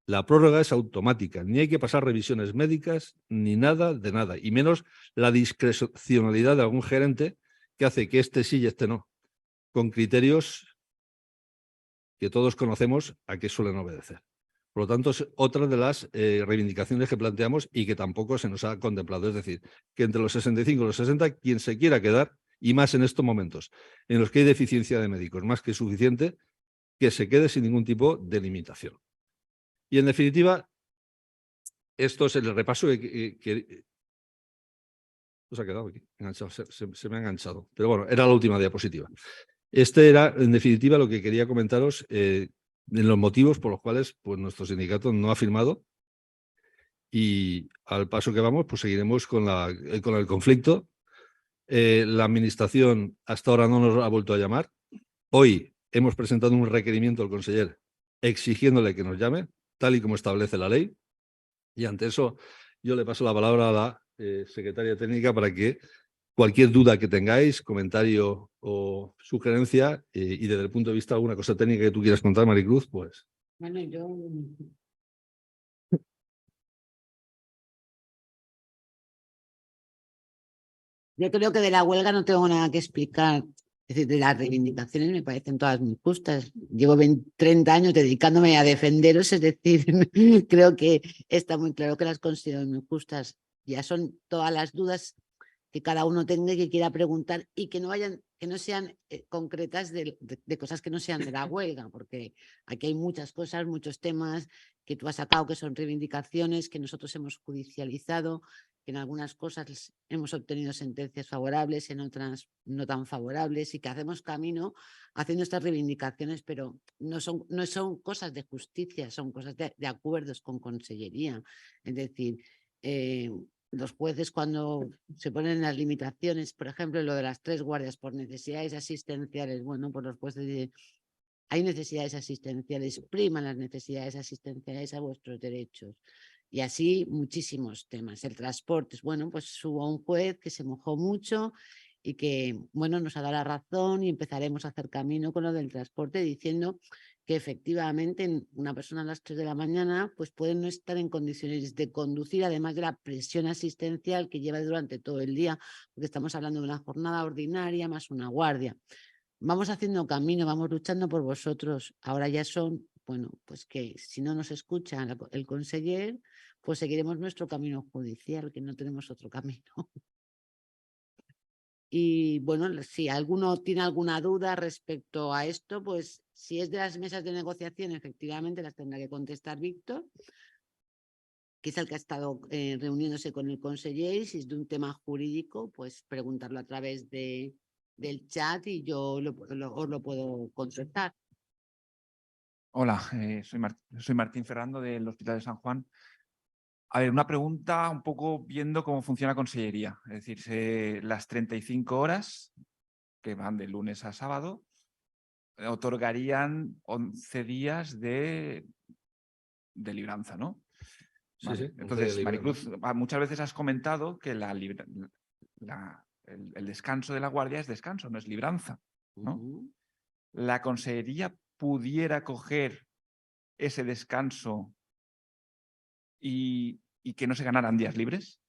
la prórroga es automática, ni hay que pasar revisiones médicas, ni nada de nada, y menos la discrecionalidad de algún gerente que hace que este sí y este no, con criterios que todos conocemos a qué suelen obedecer. Por lo tanto, es otra de las reivindicaciones que planteamos y que tampoco se nos ha contemplado. Es decir, que entre los 65 y los 60, quien se quiera quedar, y más en estos momentos, en los que hay deficiencia de médicos más que suficiente, que se quede sin ningún tipo de limitación. Y en definitiva, esto es el repaso que se ha quedado aquí, enganchado, se me ha enganchado. Pero bueno, era la última diapositiva. Este era, en definitiva, lo que quería comentaros en los motivos por los cuales pues, nuestro sindicato no ha firmado, y al paso que vamos, pues seguiremos con el conflicto. La Administración hasta ahora no nos ha vuelto a llamar. Hoy hemos presentado un requerimiento al conseller exigiéndole que nos llame, tal y como establece la ley, y ante eso yo le paso la palabra a la secretaria técnica para que cualquier duda que tengáis, comentario o sugerencia, y desde el punto de vista de alguna cosa técnica que tú quieras contar, Maricruz, pues. Bueno, yo creo que de la huelga no tengo nada que explicar. Es decir, de las reivindicaciones me parecen todas muy justas. Llevo 30 años dedicándome a defenderos, es decir, creo que está muy claro que las considero muy justas. Ya son todas las dudas que cada uno tenga y que quiera preguntar, y que no sean concretas de cosas que no sean de la huelga, porque aquí hay muchas cosas, muchos temas que tú has sacado que son reivindicaciones, que nosotros hemos judicializado, que en algunas cosas hemos obtenido sentencias favorables, en otras no tan favorables, y que hacemos camino haciendo estas reivindicaciones, pero no son cosas de justicia, son cosas de acuerdos con Consellería. Es decir, los jueces, cuando se ponen las limitaciones, por ejemplo, lo de las 3 guardias por necesidades asistenciales, bueno, pues los jueces dicen, hay necesidades asistenciales, priman las necesidades asistenciales a vuestros derechos. Y así muchísimos temas. El transporte, bueno, pues hubo un juez que se mojó mucho y que, bueno, nos ha dado la razón y empezaremos a hacer camino con lo del transporte diciendo que efectivamente una persona a las 3 de la mañana pues puede no estar en condiciones de conducir, además de la presión asistencial que lleva durante todo el día, porque estamos hablando de una jornada ordinaria más una guardia. Vamos haciendo camino, vamos luchando por vosotros. Ahora ya son, bueno, pues que si no nos escucha el conseller, pues seguiremos nuestro camino judicial, que no tenemos otro camino. Y bueno, si alguno tiene alguna duda respecto a esto, pues si es de las mesas de negociación, efectivamente las tendrá que contestar Víctor, que es el que ha estado reuniéndose con el conseller, y si es de un tema jurídico, pues preguntarlo a través del chat y yo os lo puedo contestar. Hola, soy Martín Ferrando del Hospital de San Juan. A ver, una pregunta un poco viendo cómo funciona la consellería. Es decir, las 35 horas que van de lunes a sábado otorgarían 11 días de libranza, ¿no? Sí, Vale. sí, Entonces, Maricruz, muchas veces has comentado que el descanso de la guardia es descanso, no es libranza, ¿no? ¿La consellería pudiera coger ese descanso y que no se ganaran días libres?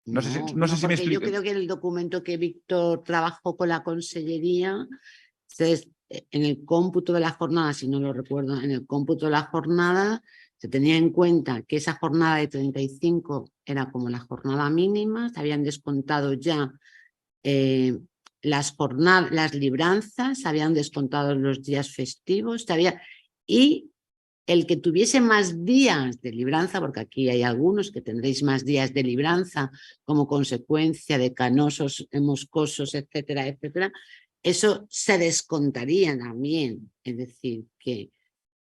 No sé si me porque explico. yo creo que el documento que Víctor trabajó con la consellería, en el cómputo de la jornada, si no lo recuerdo, en el cómputo de la jornada se tenía en cuenta que esa jornada de 35 era como la jornada mínima, se habían descontado ya las libranzas, se habían descontado los días festivos, y el que tuviese más días de libranza, porque aquí hay algunos que tendréis más días de libranza como consecuencia de canosos, moscosos, etcétera, etcétera, eso se descontaría también. Es decir, que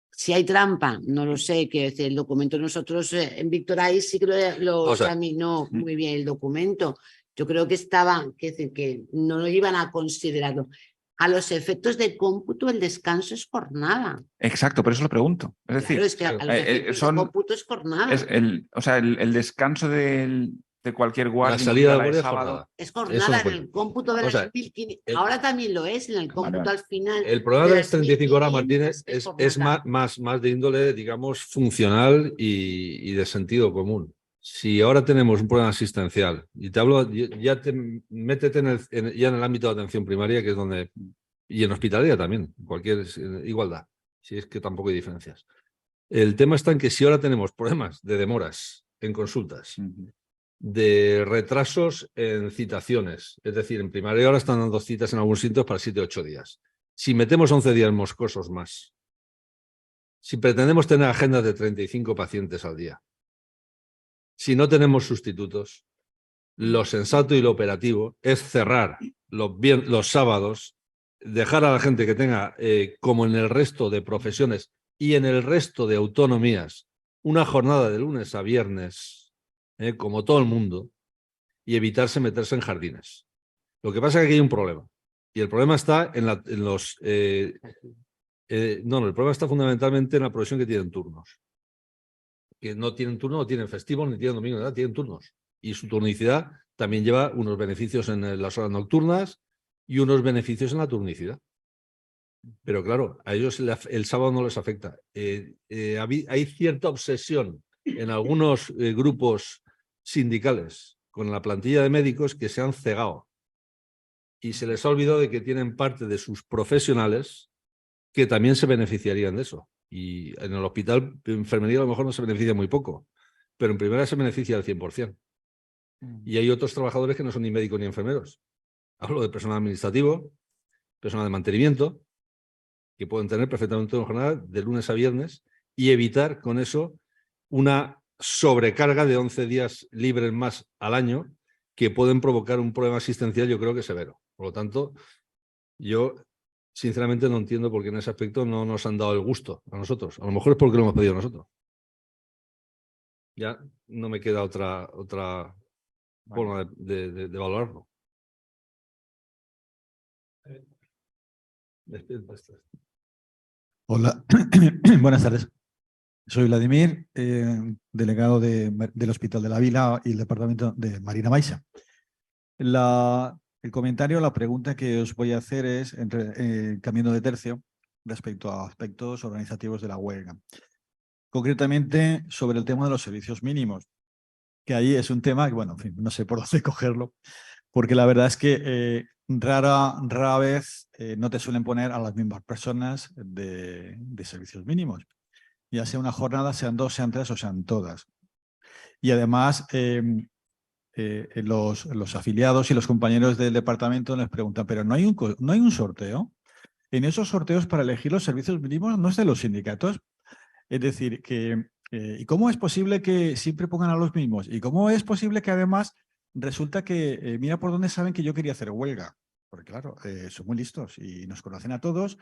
si hay trampa, no lo sé, que el documento nosotros, en Víctor ahí sí que lo examinó muy bien el documento. Yo creo que que no lo iban a considerarlo. A los efectos de cómputo, el descanso es jornada. Exacto, por eso lo pregunto. Es decir, Claro, es que a los efectos de cómputo es jornada. El descanso de cualquier guardia, La salida de la guardia es sábado. jornada. Es jornada en el cómputo de las 1.500. Ahora también lo es, en el cómputo al final. El problema de las 35 horas, Martínez, es es más de índole, digamos, funcional y de sentido común. Si ahora tenemos un problema asistencial, y te hablo, métete ya en el ámbito de atención primaria, que es donde, y en hospitalaria también, cualquier igualdad, si es que tampoco hay diferencias. El tema está en que si ahora tenemos problemas de demoras en consultas, de retrasos en citaciones, es decir, en primaria ahora están dando citas en algunos sitios para 7 o 8 días. Si metemos 11 días moscosos más, si pretendemos tener agendas de 35 pacientes al día, si no tenemos sustitutos, lo sensato y lo operativo es cerrar los sábados, dejar a la gente que tenga, como en el resto de profesiones y en el resto de autonomías, una jornada de lunes a viernes, como todo el mundo, y evitarse meterse en jardines. Lo que pasa es que aquí hay un problema. Y el problema está en los... el problema está fundamentalmente en la profesión que tienen turnos. Que no tienen turno, no tienen festivo, ni tienen domingo, nada, tienen turnos. Y su turnicidad también lleva unos beneficios en las horas nocturnas y unos beneficios en la turnicidad. Pero claro, a ellos el sábado no les afecta. Hay cierta obsesión en algunos grupos sindicales con la plantilla de médicos que se han cegado y se les ha olvidado de que tienen parte de sus profesionales que también se beneficiarían de eso. Y en el hospital de enfermería a lo mejor no se beneficia muy poco, pero en primera se beneficia al 100%. Y hay otros trabajadores que no son ni médicos ni enfermeros. Hablo de personal administrativo, personal de mantenimiento, que pueden tener perfectamente una jornada de lunes a viernes y evitar con eso una sobrecarga de 11 días libres más al año que pueden provocar un problema asistencial, yo creo que severo. Por lo tanto, yo sinceramente no entiendo por qué en ese aspecto no nos han dado el gusto a nosotros. A lo mejor es porque lo hemos pedido nosotros. Ya no me queda otra forma de valorarlo. Hola, buenas tardes. Soy Vladimir, delegado del Hospital de la Vila y el departamento de Marina Baixa. El comentario, la pregunta que os voy a hacer es, cambiando de tercio, respecto a aspectos organizativos de la huelga. Concretamente, sobre el tema de los servicios mínimos, que ahí es un tema que, bueno, en fin, no sé por dónde cogerlo, porque la verdad es que rara vez no te suelen poner a las mismas personas de servicios mínimos. Ya sea una jornada, sean 2, sean 3 o sean todas. Y además, los afiliados y los compañeros del departamento les preguntan, ¿pero no hay un sorteo? En esos sorteos para elegir los servicios mínimos no es de los sindicatos. Es decir, ¿y cómo es posible que siempre pongan a los mismos? ¿Y cómo es posible que además resulta que, mira por dónde saben que yo quería hacer huelga? Porque claro, son muy listos y nos conocen a todos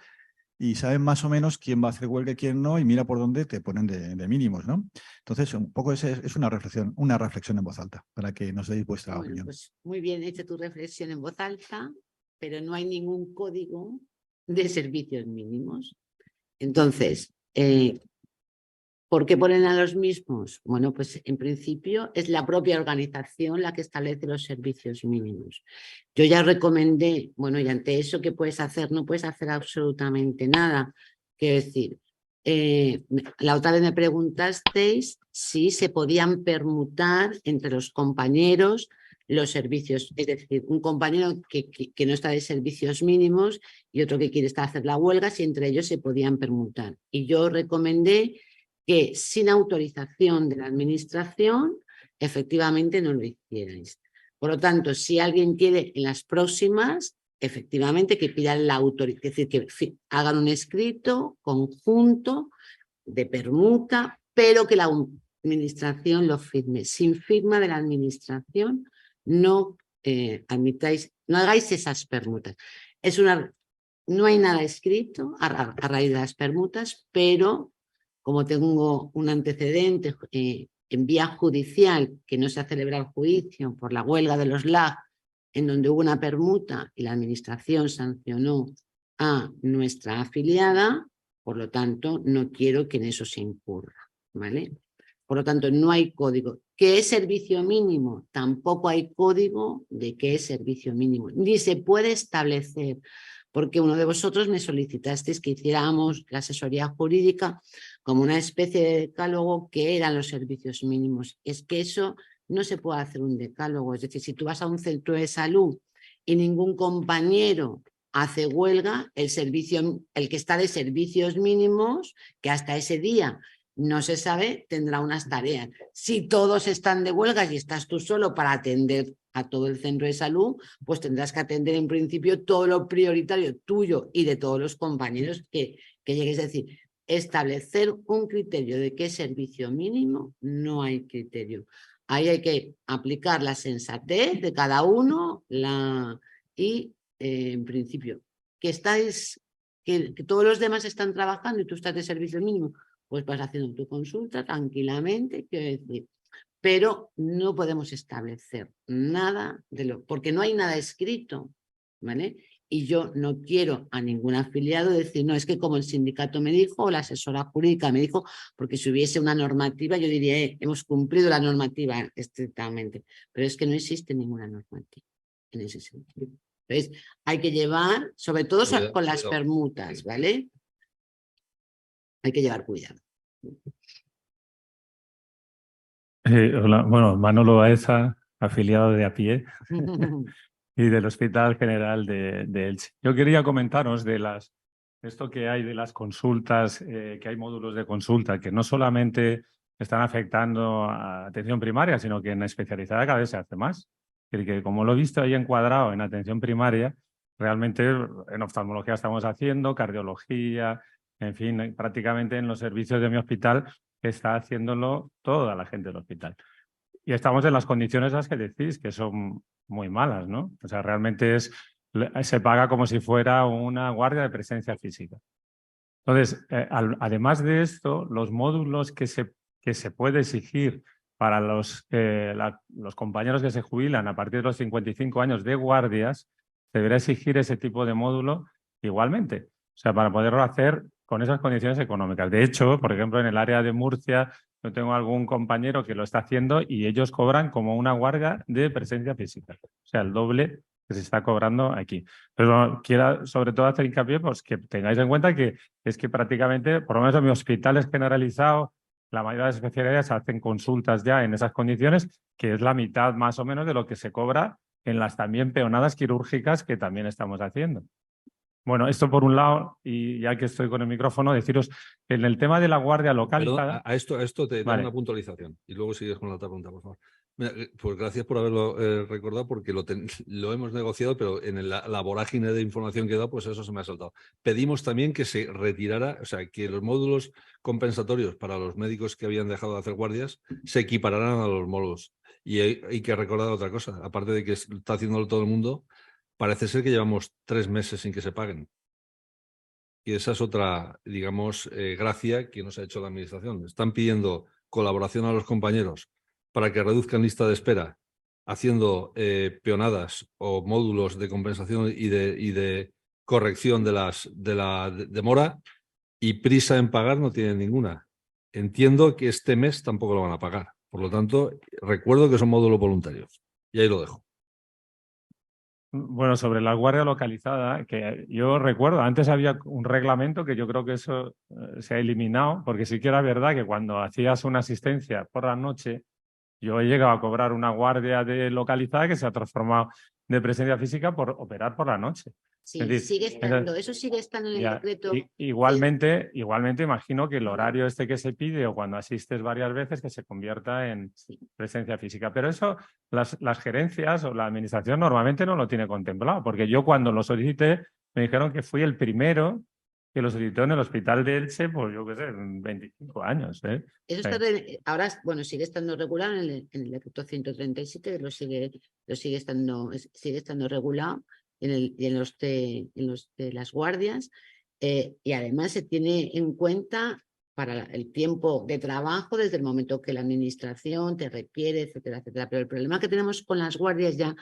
y saben más o menos quién va a hacer huelga y quién no, y mira por dónde te ponen de mínimos, ¿no? Entonces, un poco es una reflexión en voz alta, para que nos deis vuestra opinión. Pues muy bien hecha tu reflexión en voz alta, pero no hay ningún código de servicios mínimos. Entonces, ¿por qué ponen a los mismos? Bueno, pues en principio es la propia organización la que establece los servicios mínimos. Yo ya recomendé, bueno, y ante eso, ¿qué puedes hacer? No puedes hacer absolutamente nada. Quiero decir, la otra vez me preguntasteis si se podían permutar entre los compañeros los servicios, es decir, un compañero que no está de servicios mínimos y otro que quiere estar a hacer la huelga, si entre ellos se podían permutar. Y yo recomendé que sin autorización de la administración, efectivamente no lo hicierais. Por lo tanto, si alguien quiere en las próximas, efectivamente que pidan la autorización, es decir, que hagan un escrito conjunto de permuta, pero que la administración lo firme. Sin firma de la administración, no admitáis, no hagáis esas permutas. No hay nada escrito a raíz de las permutas, pero como tengo un antecedente en vía judicial que no se ha celebrado el juicio por la huelga de los LAG, en donde hubo una permuta y la administración sancionó a nuestra afiliada, por lo tanto, no quiero que en eso se incurra, ¿vale? Por lo tanto, no hay código. ¿Qué es servicio mínimo? Tampoco hay código de qué es servicio mínimo, ni se puede establecer, porque uno de vosotros me solicitasteis que hiciéramos la asesoría jurídica como una especie de decálogo que eran los servicios mínimos. Es que eso no se puede hacer un decálogo, es decir, si tú vas a un centro de salud y ningún compañero hace huelga, el que está de servicios mínimos, que hasta ese día no se sabe, tendrá unas tareas. Si todos están de huelga y estás tú solo para atender a todo el centro de salud, pues tendrás que atender en principio todo lo prioritario tuyo y de todos los compañeros que llegues a decir. Establecer un criterio de qué servicio mínimo, no hay criterio. Ahí hay que aplicar la sensatez de cada uno y en principio que todos los demás están trabajando y tú estás de servicio mínimo, pues vas haciendo tu consulta tranquilamente, quiero decir, pero no podemos establecer nada porque no hay nada escrito, ¿vale? Y yo no quiero a ningún afiliado decir, no, es que como el sindicato me dijo o la asesora jurídica me dijo, porque si hubiese una normativa, yo diría, hemos cumplido la normativa estrictamente, pero es que no existe ninguna normativa en ese sentido. Entonces, hay que llevar, sobre todo con las permutas, ¿vale? Hay que llevar cuidado. Hola, bueno, Manolo Baeza, afiliado de A Pie y del Hospital General de Elche. Yo quería comentaros de esto que hay de las consultas, que hay módulos de consulta que no solamente están afectando a atención primaria, sino que en especializada cada vez se hace más. Que como lo he visto ahí encuadrado en atención primaria, realmente en oftalmología estamos haciendo, cardiología, en fin, prácticamente en los servicios de mi hospital está haciéndolo toda la gente del hospital. Y estamos en las condiciones las que decís, que son muy malas, ¿no? O sea, realmente se paga como si fuera una guardia de presencia física. Entonces, además de esto, los módulos que se puede exigir para los compañeros que se jubilan a partir de los 55 años de guardias, deberá exigir ese tipo de módulo igualmente. O sea, para poderlo hacer con esas condiciones económicas. De hecho, por ejemplo, en el área de Murcia, yo tengo algún compañero que lo está haciendo y ellos cobran como una guardia de presencia física, o sea, el doble que se está cobrando aquí. Pero quiero sobre todo hacer hincapié, pues que tengáis en cuenta que es que prácticamente, por lo menos en mi hospital es generalizado, la mayoría de las especialidades hacen consultas ya en esas condiciones, que es la mitad más o menos de lo que se cobra en las también peonadas quirúrgicas que también estamos haciendo. Bueno, esto por un lado, y ya que estoy con el micrófono, deciros que en el tema de la guardia Perdón, localizada... a esto te da Vale. una puntualización y luego sigues con la otra pregunta, por favor. Mira, pues gracias por haberlo recordado porque lo hemos negociado, pero en la vorágine de información que he dado, pues eso se me ha saltado. Pedimos también que se retirara, o sea, que los módulos compensatorios para los médicos que habían dejado de hacer guardias se equipararan a los módulos. Y hay que recordar otra cosa, aparte de que está haciéndolo todo el mundo, parece ser que llevamos 3 meses sin que se paguen. Y esa es otra, digamos, gracia que nos ha hecho la Administración. Están pidiendo colaboración a los compañeros para que reduzcan lista de espera, haciendo peonadas o módulos de compensación y de corrección de la demora, y prisa en pagar no tienen ninguna. Entiendo que este mes tampoco lo van a pagar. Por lo tanto, recuerdo que son módulos voluntarios. Y ahí lo dejo. Bueno, sobre la guardia localizada, que yo recuerdo, antes había un reglamento que yo creo que eso se ha eliminado, porque sí que era verdad que cuando hacías una asistencia por la noche, yo he llegado a cobrar una guardia localizada que se ha transformado de presencia física por operar por la noche. Sí, Es decir, sigue estando, eso sigue estando en el ya, decreto. igualmente imagino que el horario este que se pide o cuando asistes varias veces que se convierta en Sí. presencia física. Pero eso las gerencias o la administración normalmente no lo tiene contemplado, porque yo cuando lo solicité me dijeron que fui el primero que lo solicitó en el hospital de Elche, pues yo qué sé, 25 años. Eso está ahora, bueno, sigue estando regulado en el decreto 137, sigue estando regulado y en los de las guardias, y además se tiene en cuenta para el tiempo de trabajo desde el momento que la administración te requiere, etcétera, etcétera. Pero el problema que tenemos con las guardias ya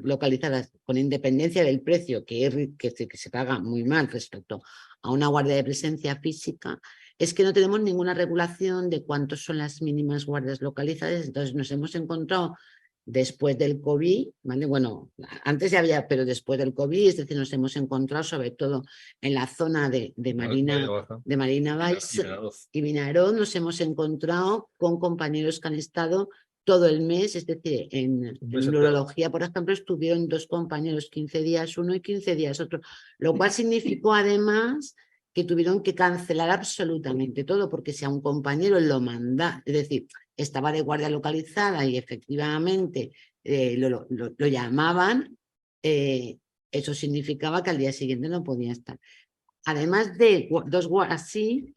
localizadas, con independencia del precio que se paga muy mal respecto a una guardia de presencia física, es que no tenemos ninguna regulación de cuántos son las mínimas guardias localizadas. Entonces nos hemos encontrado después del COVID, ¿vale? Bueno, antes ya había, pero después del COVID, es decir, nos hemos encontrado sobre todo en la zona de Marina Valls y Vinaroz, nos hemos encontrado con compañeros que han estado todo el mes, es decir, en neurología, por ejemplo, estuvieron 2 compañeros 15 días uno y 15 días otro, lo cual significó además que tuvieron que cancelar absolutamente todo, porque si a un compañero lo manda, es decir, estaba de guardia localizada y efectivamente lo llamaban, eso significaba que al día siguiente no podía estar. Además de 2 guardias así,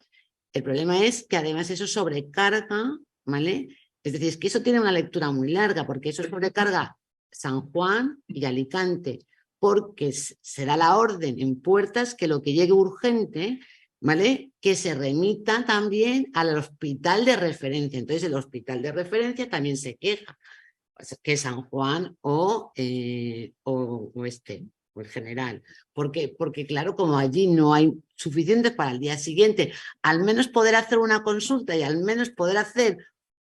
el problema es que además eso sobrecarga, ¿vale? Es decir, es que eso tiene una lectura muy larga, porque eso sobrecarga San Juan y Alicante, porque se da la orden en puertas que lo que llegue urgente, ¿vale? Que se remita también al hospital de referencia. Entonces el hospital de referencia también se queja, que San Juan o el general. ¿Por qué? Porque claro, como allí no hay suficientes para el día siguiente, al menos poder hacer una consulta y al menos poder hacer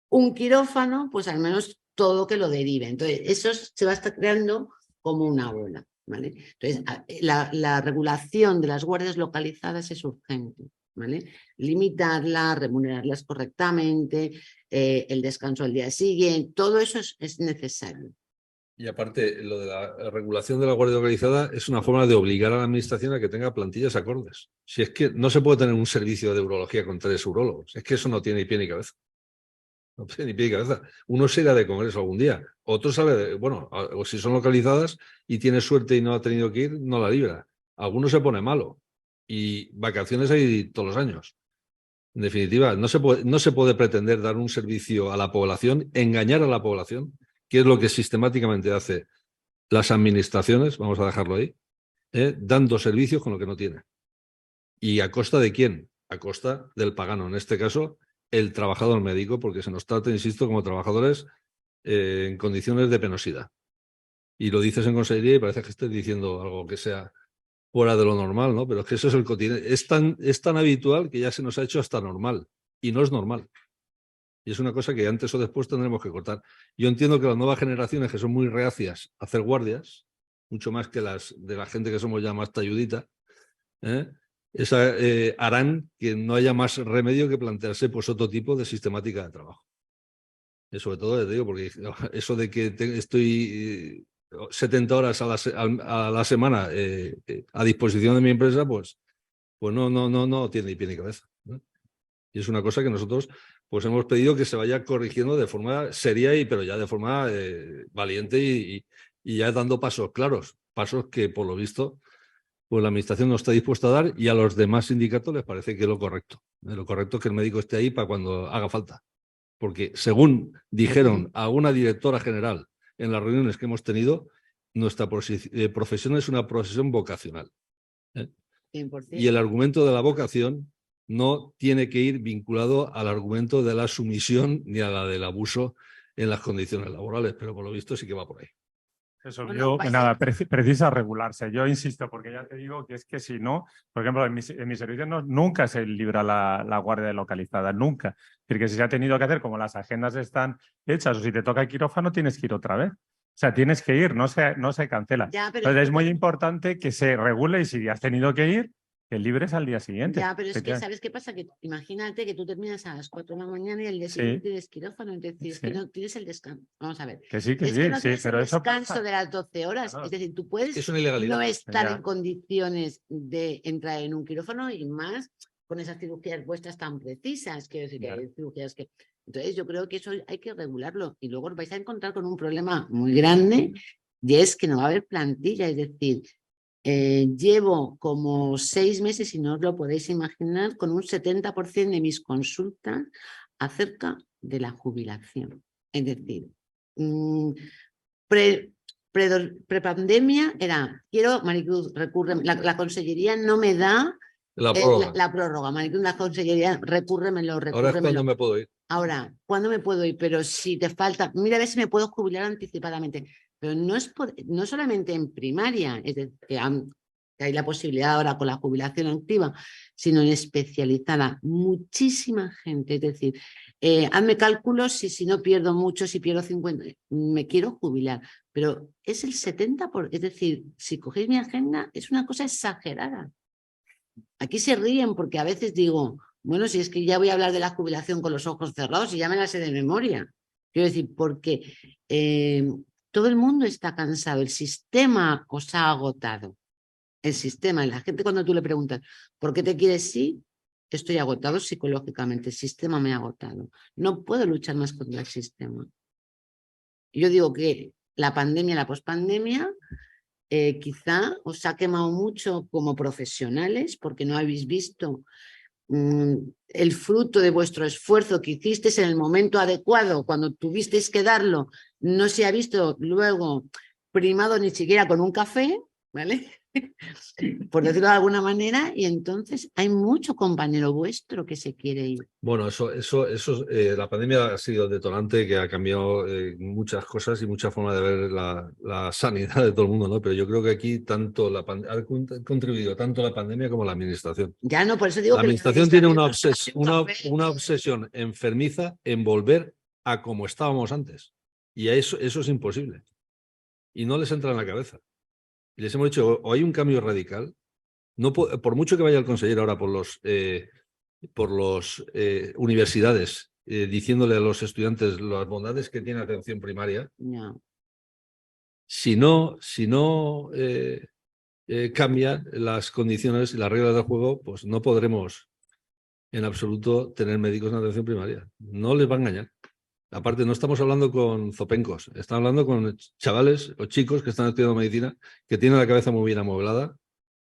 un quirófano, pues al menos todo que lo derive. Entonces eso se va a estar creando como una bola, ¿vale? Entonces la regulación de las guardias localizadas es urgente, ¿vale? Limitarlas, remunerarlas correctamente, el descanso al día siguiente, todo eso es necesario. Y aparte, lo de la regulación de la guardia localizada es una forma de obligar a la administración a que tenga plantillas acordes. Si es que no se puede tener un servicio de urología con 3 urólogos, es que eso no tiene ni pie ni cabeza. No tiene ni pie ni cabeza. Uno se irá de congreso algún día, otro sale bueno, o si son localizadas y tiene suerte y no ha tenido que ir, no la libra. Alguno se pone malo y vacaciones hay todos los años. En definitiva, no se puede pretender dar un servicio a la población, engañar a la población, que es lo que sistemáticamente hace las administraciones, vamos a dejarlo ahí, dando servicios con lo que no tiene. ¿Y a costa de quién? A costa del pagano, en este caso, el trabajador médico, porque se nos trata, insisto, como trabajadores en condiciones de penosidad. Y lo dices en consejería y parece que estés diciendo algo que sea fuera de lo normal, ¿no? Pero es que eso es el cotidiano. Es tan habitual que ya se nos ha hecho hasta normal. Y no es normal. Y es una cosa que antes o después tendremos que cortar. Yo entiendo que las nuevas generaciones, que son muy reacias a hacer guardias, mucho más que las de la gente que somos ya más talludita, harán que no haya más remedio que plantearse pues, otro tipo de sistemática de trabajo. Y sobre todo, te digo, porque eso de que estoy 70 horas a la semana a disposición de mi empresa, pues no tiene ni pie ni cabeza, ¿no? Y es una cosa que nosotros pues hemos pedido que se vaya corrigiendo de forma seria, pero ya de forma valiente y ya dando pasos claros, pasos que por lo visto pues la administración no está dispuesta a dar y a los demás sindicatos les parece que es lo correcto. Lo correcto es que el médico esté ahí para cuando haga falta. Porque según dijeron a una directora general en las reuniones que hemos tenido, nuestra profesión es una profesión vocacional. 100%. Y el argumento de la vocación no tiene que ir vinculado al argumento de la sumisión ni a la del abuso en las condiciones laborales, pero por lo visto sí que va por ahí. Eso, Bueno, nada, precisa regularse. Yo insisto, porque ya te digo que es que si no, por ejemplo, en mi servicio nunca se libra la guardia localizada, nunca. Es decir, que si se ha tenido que hacer, como las agendas están hechas, o si te toca el quirófano, tienes que ir otra vez. O sea, tienes que ir, no se cancela. Ya, pero Entonces es muy importante que se regule y si has tenido que ir, que libres al día siguiente. Ya, pero es que, ¿sabes qué pasa? Que imagínate que tú terminas a las 4 de la mañana y el día Sí. siguiente tienes quirófano, es decir, es que Sí. no tienes el descanso. Vamos a ver. Que sí, Es que no sí, tienes pero el eso descanso pasa. de las 12 horas. Claro. Es decir, tú puedes Es una ilegalidad. no estar Ya. en condiciones de entrar en un quirófano y más con esas cirugías vuestras tan precisas. Quiero decir, que Ya. hay cirugías que... Entonces yo creo que eso hay que regularlo y luego os vais a encontrar con un problema muy grande y es que no va a haber plantilla, es decir... llevo como 6 meses, y no os lo podéis imaginar, con un 70% de mis consultas acerca de la jubilación. Es decir, prepandemia era, quiero, Maricruz, recurre, la consellería no me da La prórroga. la prórroga, Maricruz, la consellería, recúrremelo. Ahora es cuando me puedo ir. Ahora, ¿cuándo me puedo ir? Pero si te falta, mira a ver si me puedo jubilar anticipadamente. Pero no solamente en primaria, es decir, que hay la posibilidad ahora con la jubilación activa, sino en especializada. Muchísima gente, es decir, hazme cálculos si no pierdo mucho, si pierdo 50, me quiero jubilar. Pero es el 70%, es decir, si cogéis mi agenda, es una cosa exagerada. Aquí se ríen porque a veces digo, bueno, si es que ya voy a hablar de la jubilación con los ojos cerrados y ya me la sé de memoria. Quiero decir, porque todo el mundo está cansado, el sistema os ha agotado. El sistema, y la gente cuando tú le preguntas, ¿por qué te quieres ir? Estoy agotado psicológicamente, el sistema me ha agotado. No puedo luchar más contra el sistema. Yo digo que la pandemia, la pospandemia, quizá os ha quemado mucho como profesionales porque no habéis visto el fruto de vuestro esfuerzo que hicisteis en el momento adecuado, cuando tuvisteis que darlo, no se ha visto luego primado ni siquiera con un café, ¿vale? Por decirlo de alguna manera, y entonces hay mucho compañero vuestro que se quiere ir. Bueno, la pandemia ha sido el detonante que ha cambiado muchas cosas y mucha forma de ver la sanidad de todo el mundo, ¿no? Pero yo creo que aquí ha contribuido tanto la pandemia como la administración. Ya no, por eso digo La que administración tiene una un obsesión enfermiza en volver a como estábamos antes. Y eso es imposible. Y no les entra en la cabeza. Y les hemos dicho, o hay un cambio radical, por mucho que vaya el consejero ahora por las universidades diciéndole a los estudiantes las bondades que tiene atención primaria, no. si no cambian las condiciones y las reglas del juego, pues no podremos en absoluto tener médicos en atención primaria. No les va a engañar. Aparte, no estamos hablando con zopencos, estamos hablando con chavales o chicos que están estudiando medicina, que tienen la cabeza muy bien amueblada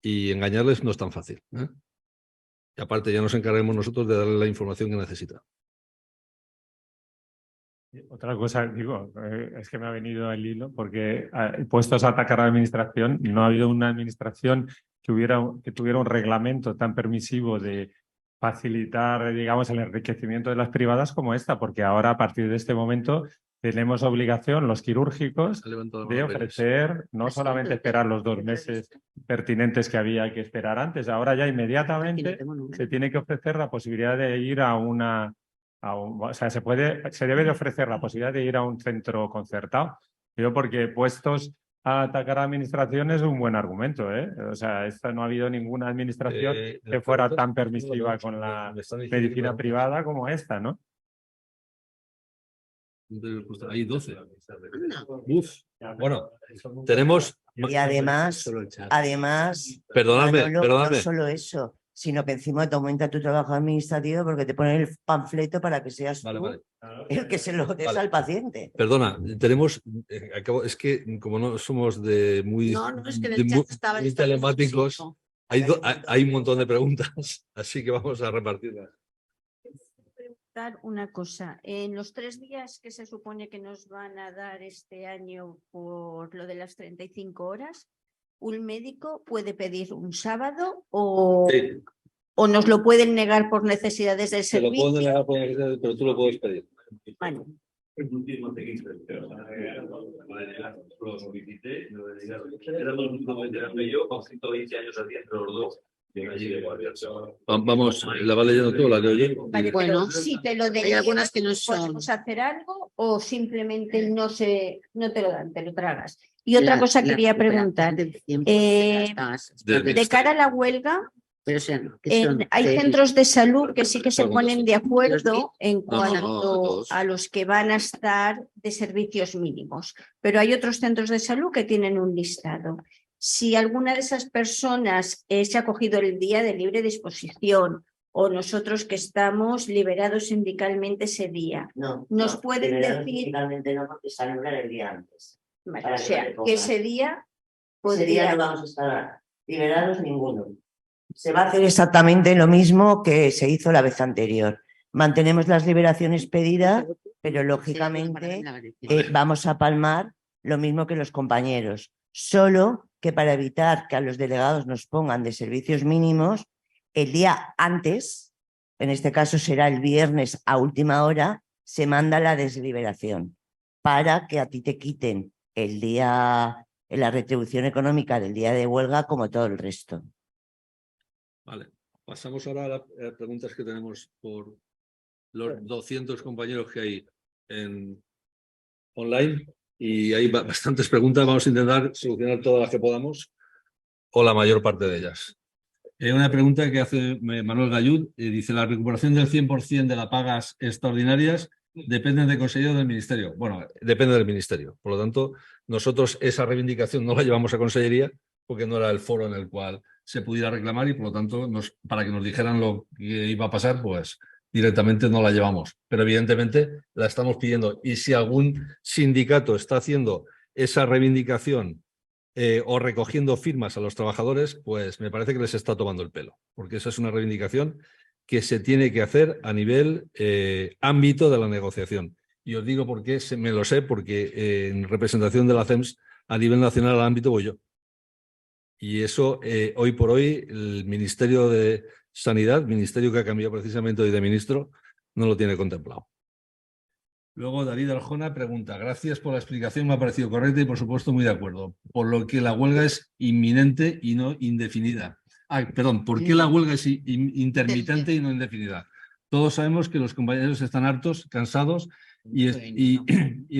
y engañarles no es tan fácil, ¿eh? Y aparte ya nos encargaremos nosotros de darle la información que necesita. Otra cosa, digo, es que me ha venido el hilo, porque puestos a atacar a la administración, no ha habido una administración que tuviera un reglamento tan permisivo de facilitar, digamos, el enriquecimiento de las privadas como esta, porque ahora, a partir de este momento, tenemos obligación, los quirúrgicos, Ha levantado la de mano Reyes. ofrecer no Así, solamente entonces, esperar los 2 meses pertinentes que había que esperar antes, ahora ya Aquí no inmediatamente tengo número. se tiene que ofrecer la posibilidad de ir a o sea, se debe de ofrecer la posibilidad de ir a un centro concertado. Yo porque puestos a atacar a administración es un buen argumento, ¿eh? O sea, no ha habido ninguna administración que fuera tan permisiva con la Me están diciendo medicina que- privada como esta, ¿no? Hay 12. Uf. Bueno, tenemos. Y además, Perdóname, Manolo, no perdóname. solo eso, sino que encima te aumenta tu trabajo administrativo porque te ponen el panfleto para que seas Vale, tú vale. el que se lo des Vale. al paciente. Perdona, tenemos. Es que como no somos de muy, No, no, es que en de el muy- chat estaba muy esto telemáticos, chico. hay un montón de preguntas, así que vamos a repartirlas. Una cosa, en los 3 días que se supone que nos van a dar este año por lo de las 35 horas, ¿un médico puede pedir un sábado o nos lo pueden negar por necesidades del Te lo puedo servicio? negar, pero tú lo puedes pedir. Vale. Vamos, ¿la va leyendo tú o la leo yo? Vale, Bueno, pero si te lo hay deniegan, algunas que no son. ¿podemos hacer algo o simplemente no te lo dan, te lo tragas? Y otra cosa quería preguntar. De cara a la huelga, hay centros de salud que sí que se ponen de acuerdo en cuanto todos. a los que van a estar de servicios mínimos, pero hay otros centros de salud que tienen un listado. Si alguna de esas personas se ha cogido el día de libre disposición o nosotros que estamos liberados sindicalmente ese día, No, nos no, pueden liberados decir, sindicalmente no, porque se anulan el día antes. vale, para o que sea, no te que pongan. ese día Ese día podría... no vamos a estar liberados ninguno. Se va a hacer exactamente lo mismo que se hizo la vez anterior. Mantenemos las liberaciones pedidas, pero lógicamente vamos a palmar lo mismo que los compañeros. Solo que para evitar que a los delegados nos pongan de servicios mínimos, el día antes, en este caso será el viernes a última hora, se manda la desliberación para que a ti te quiten el día, la retribución económica del día de huelga como todo el resto. Vale, pasamos ahora a las preguntas que tenemos por los 200 compañeros que hay online y hay bastantes preguntas. Vamos a intentar solucionar todas las que podamos o la mayor parte de ellas. Una pregunta que hace Manuel Gallud dice: la recuperación del 100% de las pagas extraordinarias depende del Consejo del Ministerio. Bueno, depende del Ministerio. Por lo tanto, nosotros esa reivindicación no la llevamos a Consellería porque no era el foro en el cual se pudiera reclamar y por lo tanto para que nos dijeran lo que iba a pasar, pues directamente no la llevamos. Pero evidentemente la estamos pidiendo y si algún sindicato está haciendo esa reivindicación o recogiendo firmas a los trabajadores, pues me parece que les está tomando el pelo, porque esa es una reivindicación que se tiene que hacer a nivel ámbito de la negociación. Y os digo por qué, me lo sé, porque en representación de la CEMS a nivel nacional al ámbito voy yo. Y eso, hoy por hoy, el Ministerio de Sanidad, ministerio que ha cambiado precisamente hoy de ministro, no lo tiene contemplado. Luego David Arjona pregunta: gracias por la explicación, me ha parecido correcta y por supuesto muy de acuerdo. Por lo que la huelga es inminente y no indefinida. Perdón, ¿por qué la huelga es intermitente y no indefinida? Todos sabemos que los compañeros están hartos, cansados y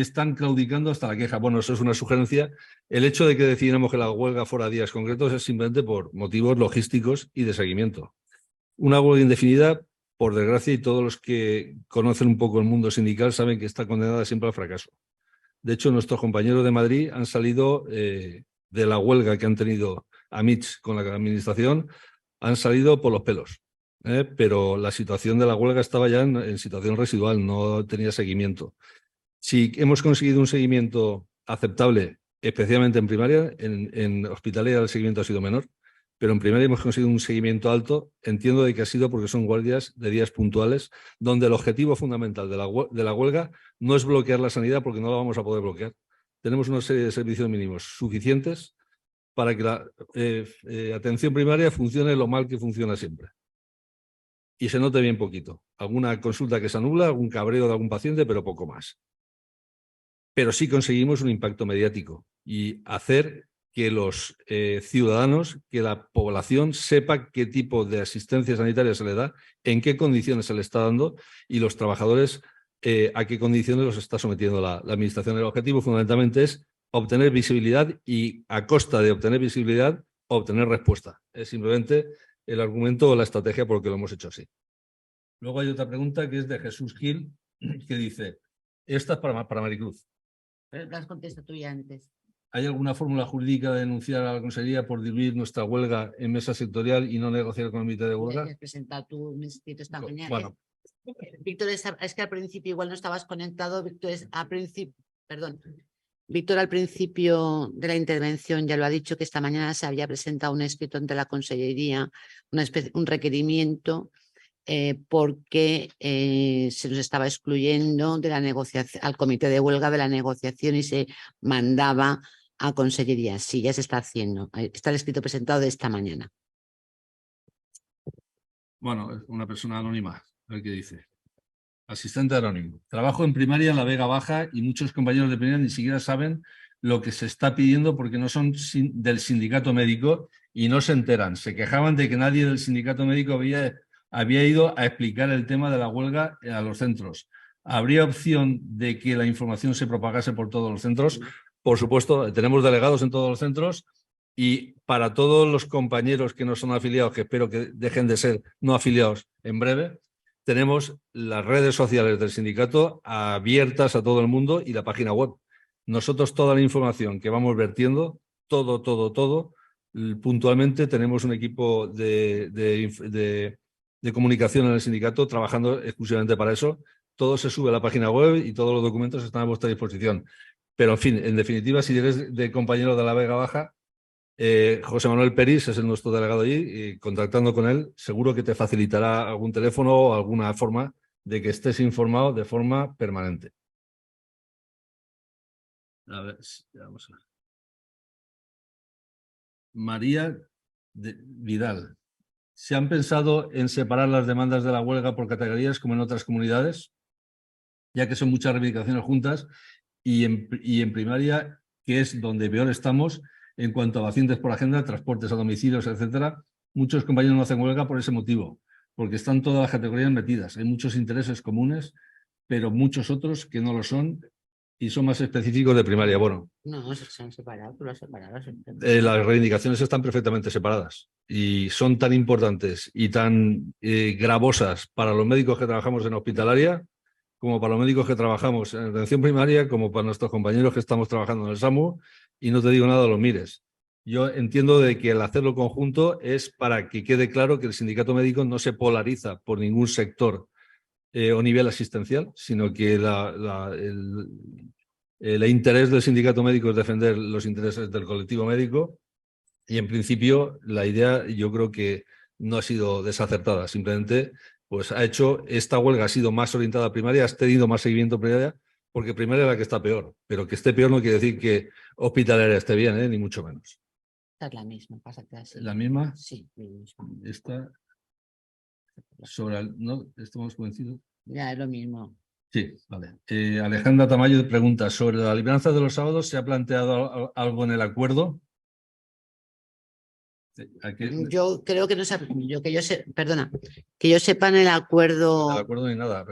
están claudicando hasta la queja. Bueno, eso es una sugerencia. El hecho de que decidiéramos que la huelga fuera a días concretos es simplemente por motivos logísticos y de seguimiento. Una huelga indefinida, por desgracia, y todos los que conocen un poco el mundo sindical saben que está condenada siempre al fracaso. De hecho, nuestros compañeros de Madrid han salido de la huelga que han tenido a Mitch con la administración, han salido por los pelos. Pero la situación de la huelga estaba ya en situación residual, no tenía seguimiento. Si hemos conseguido un seguimiento aceptable, especialmente en primaria, en hospitalaria el seguimiento ha sido menor, pero en primaria hemos conseguido un seguimiento alto. Entiendo de que ha sido porque son guardias de días puntuales, donde el objetivo fundamental de la huelga no es bloquear la sanidad, porque no la vamos a poder bloquear. Tenemos una serie de servicios mínimos suficientes para que la atención primaria funcione lo mal que funciona siempre. Y se note bien poquito. Alguna consulta que se anula, algún cabreo de algún paciente, pero poco más. pero sí conseguimos un impacto mediático y hacer que los ciudadanos, que la población sepa qué tipo de asistencia sanitaria se le da, en qué condiciones se le está dando y los trabajadores a qué condiciones los está sometiendo la administración. El objetivo fundamentalmente es obtener visibilidad y a costa de obtener visibilidad, obtener respuesta. Es simplemente el argumento o la estrategia por lo que lo hemos hecho así. Luego hay otra pregunta que es de Jesús Gil, que dice, esta es para Maricruz. Pero las contestas tú ya antes. ¿Hay alguna fórmula jurídica de denunciar a la Consejería por diluir nuestra huelga en mesa sectorial y no negociar con el comité de huelga? Has presentado tu un escrito esta mañana. Bueno, Víctor, es que al principio igual no estabas conectado. Víctor, Víctor al principio de la intervención ya lo ha dicho, que esta mañana se había presentado un escrito ante la Consellería, un requerimiento porque se nos estaba excluyendo de la negociación, al comité de huelga de la negociación y se mandaba a Consellería. Sí, ya se está haciendo. Está el escrito presentado de esta mañana. bueno, es una persona anónima, a ver qué dice. Asistente anónimo. Trabajo en primaria en la Vega Baja y muchos compañeros de primaria ni siquiera saben lo que se está pidiendo porque no son del sindicato médico y no se enteran. Se quejaban de que nadie del sindicato médico había ido a explicar el tema de la huelga a los centros. ¿Habría opción de que la información se propagase por todos los centros? Por supuesto, tenemos delegados en todos los centros y para todos los compañeros que no son afiliados, que espero que dejen de ser no afiliados en breve, tenemos las redes sociales del sindicato abiertas a todo el mundo y la página web. Nosotros toda la información que vamos vertiendo, todo, puntualmente tenemos un equipo de comunicación en el sindicato trabajando exclusivamente para eso. Todo se sube a la página web y todos los documentos están a vuestra disposición. Pero, en fin, en definitiva, si eres de compañero de la Vega Baja, José Manuel Peris es nuestro delegado allí y contactando con él seguro que te facilitará algún teléfono o alguna forma de que estés informado de forma permanente. A ver, vamos a ver. María Vidal. ¿Se han pensado en separar las demandas de la huelga por categorías como en otras comunidades? Ya que son muchas reivindicaciones juntas y en primaria, que es donde peor estamos, en cuanto a pacientes por agenda, transportes a domicilios, etcétera, muchos compañeros no hacen huelga por ese motivo, porque están todas las categorías metidas. Hay muchos intereses comunes, pero muchos otros que no lo son y son más específicos de primaria. Bueno, No, se han separado, tú lo has separado. las reivindicaciones están perfectamente separadas y son tan importantes y tan gravosas para los médicos que trabajamos en hospitalaria, como para los médicos que trabajamos en atención primaria, como para nuestros compañeros que estamos trabajando en el SAMU, y no te digo nada, lo mires. Yo entiendo de que el hacerlo conjunto es para que quede claro que el sindicato médico no se polariza por ningún sector o nivel asistencial, sino que el interés del sindicato médico es defender los intereses del colectivo médico y en principio la idea yo creo que no ha sido desacertada, simplemente pues ha hecho, esta huelga ha sido más orientada a primaria, has tenido más seguimiento primaria, porque primaria es la que está peor, pero que esté peor no quiere decir que hospitalaria esté bien, ni mucho menos. Esta es la misma, pásate así. ¿La misma? Sí, la misma. Esta, sobre ¿no? ¿Estamos convencidos? Ya es lo mismo. Sí, vale. Alejandra Tamayo pregunta, ¿sobre la libranza de los sábados se ha planteado algo en el acuerdo? Yo creo que no se perdona, que yo sepa en el acuerdo. En el acuerdo ni nada.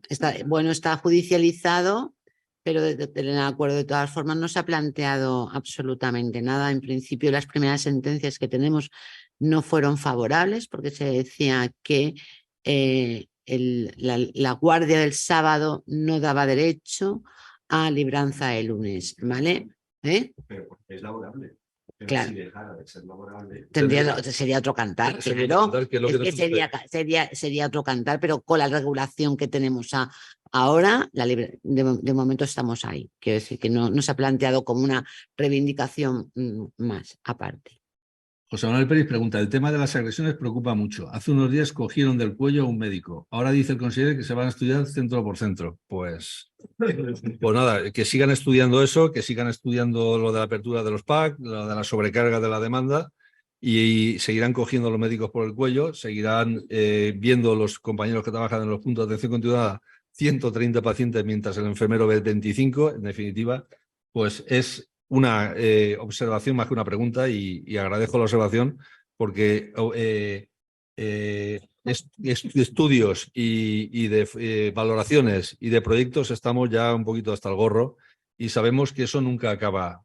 Está judicializado, pero en el acuerdo de todas formas no se ha planteado absolutamente nada. En principio, las primeras sentencias que tenemos no fueron favorables porque se decía que la guardia del sábado no daba derecho a libranza el lunes, ¿vale? Pero porque es laborable. Pero Claro. si dejara de ser laborable. Sería otro cantar, Sería claro. otro cantar, que es lo Es que que nosotros sería otro cantar, pero con la regulación que tenemos ahora, de momento estamos ahí. Quiero decir que no se ha planteado como una reivindicación más aparte. José Manuel Pérez pregunta, el tema de las agresiones preocupa mucho. Hace unos días cogieron del cuello a un médico. Ahora dice el consejero que se van a estudiar centro por centro. Pues nada, que sigan estudiando eso, que sigan estudiando lo de la apertura de los PAC, lo de la sobrecarga de la demanda y seguirán cogiendo a los médicos por el cuello, seguirán viendo los compañeros que trabajan en los puntos de atención continuada 130 pacientes mientras el enfermero ve 25. En definitiva, pues es una observación más que una pregunta y agradezco la observación porque estudios y de valoraciones y de proyectos estamos ya un poquito hasta el gorro y sabemos que eso nunca acaba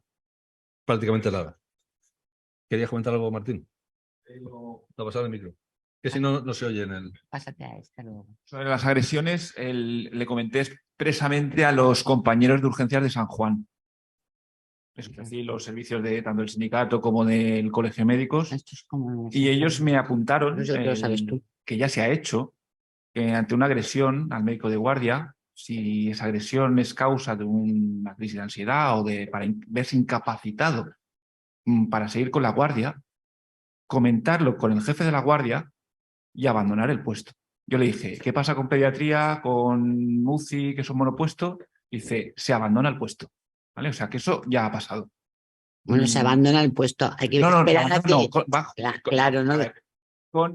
prácticamente nada. ¿Querías comentar algo, Martín? No, pasar el micro. Que si no, no se oye en el... Pásate a esta luego. Sobre las agresiones, le comenté expresamente a los compañeros de urgencias de San Juan. Es decir, los servicios de tanto del sindicato como del colegio de médicos. Esto es como... Y ellos me apuntaron Eso lo sabes tú. que ya se ha hecho ante una agresión al médico de guardia, si esa agresión es causa de una crisis de ansiedad o de para verse incapacitado para seguir con la guardia, comentarlo con el jefe de la guardia y abandonar el puesto. Yo le dije, ¿qué pasa con pediatría, con UCI, que son monopuesto? Dice, se abandona el puesto. ¿Vale? O sea, que eso ya ha pasado. Bueno, se abandona el puesto. Hay que esperar a que... Claro, no...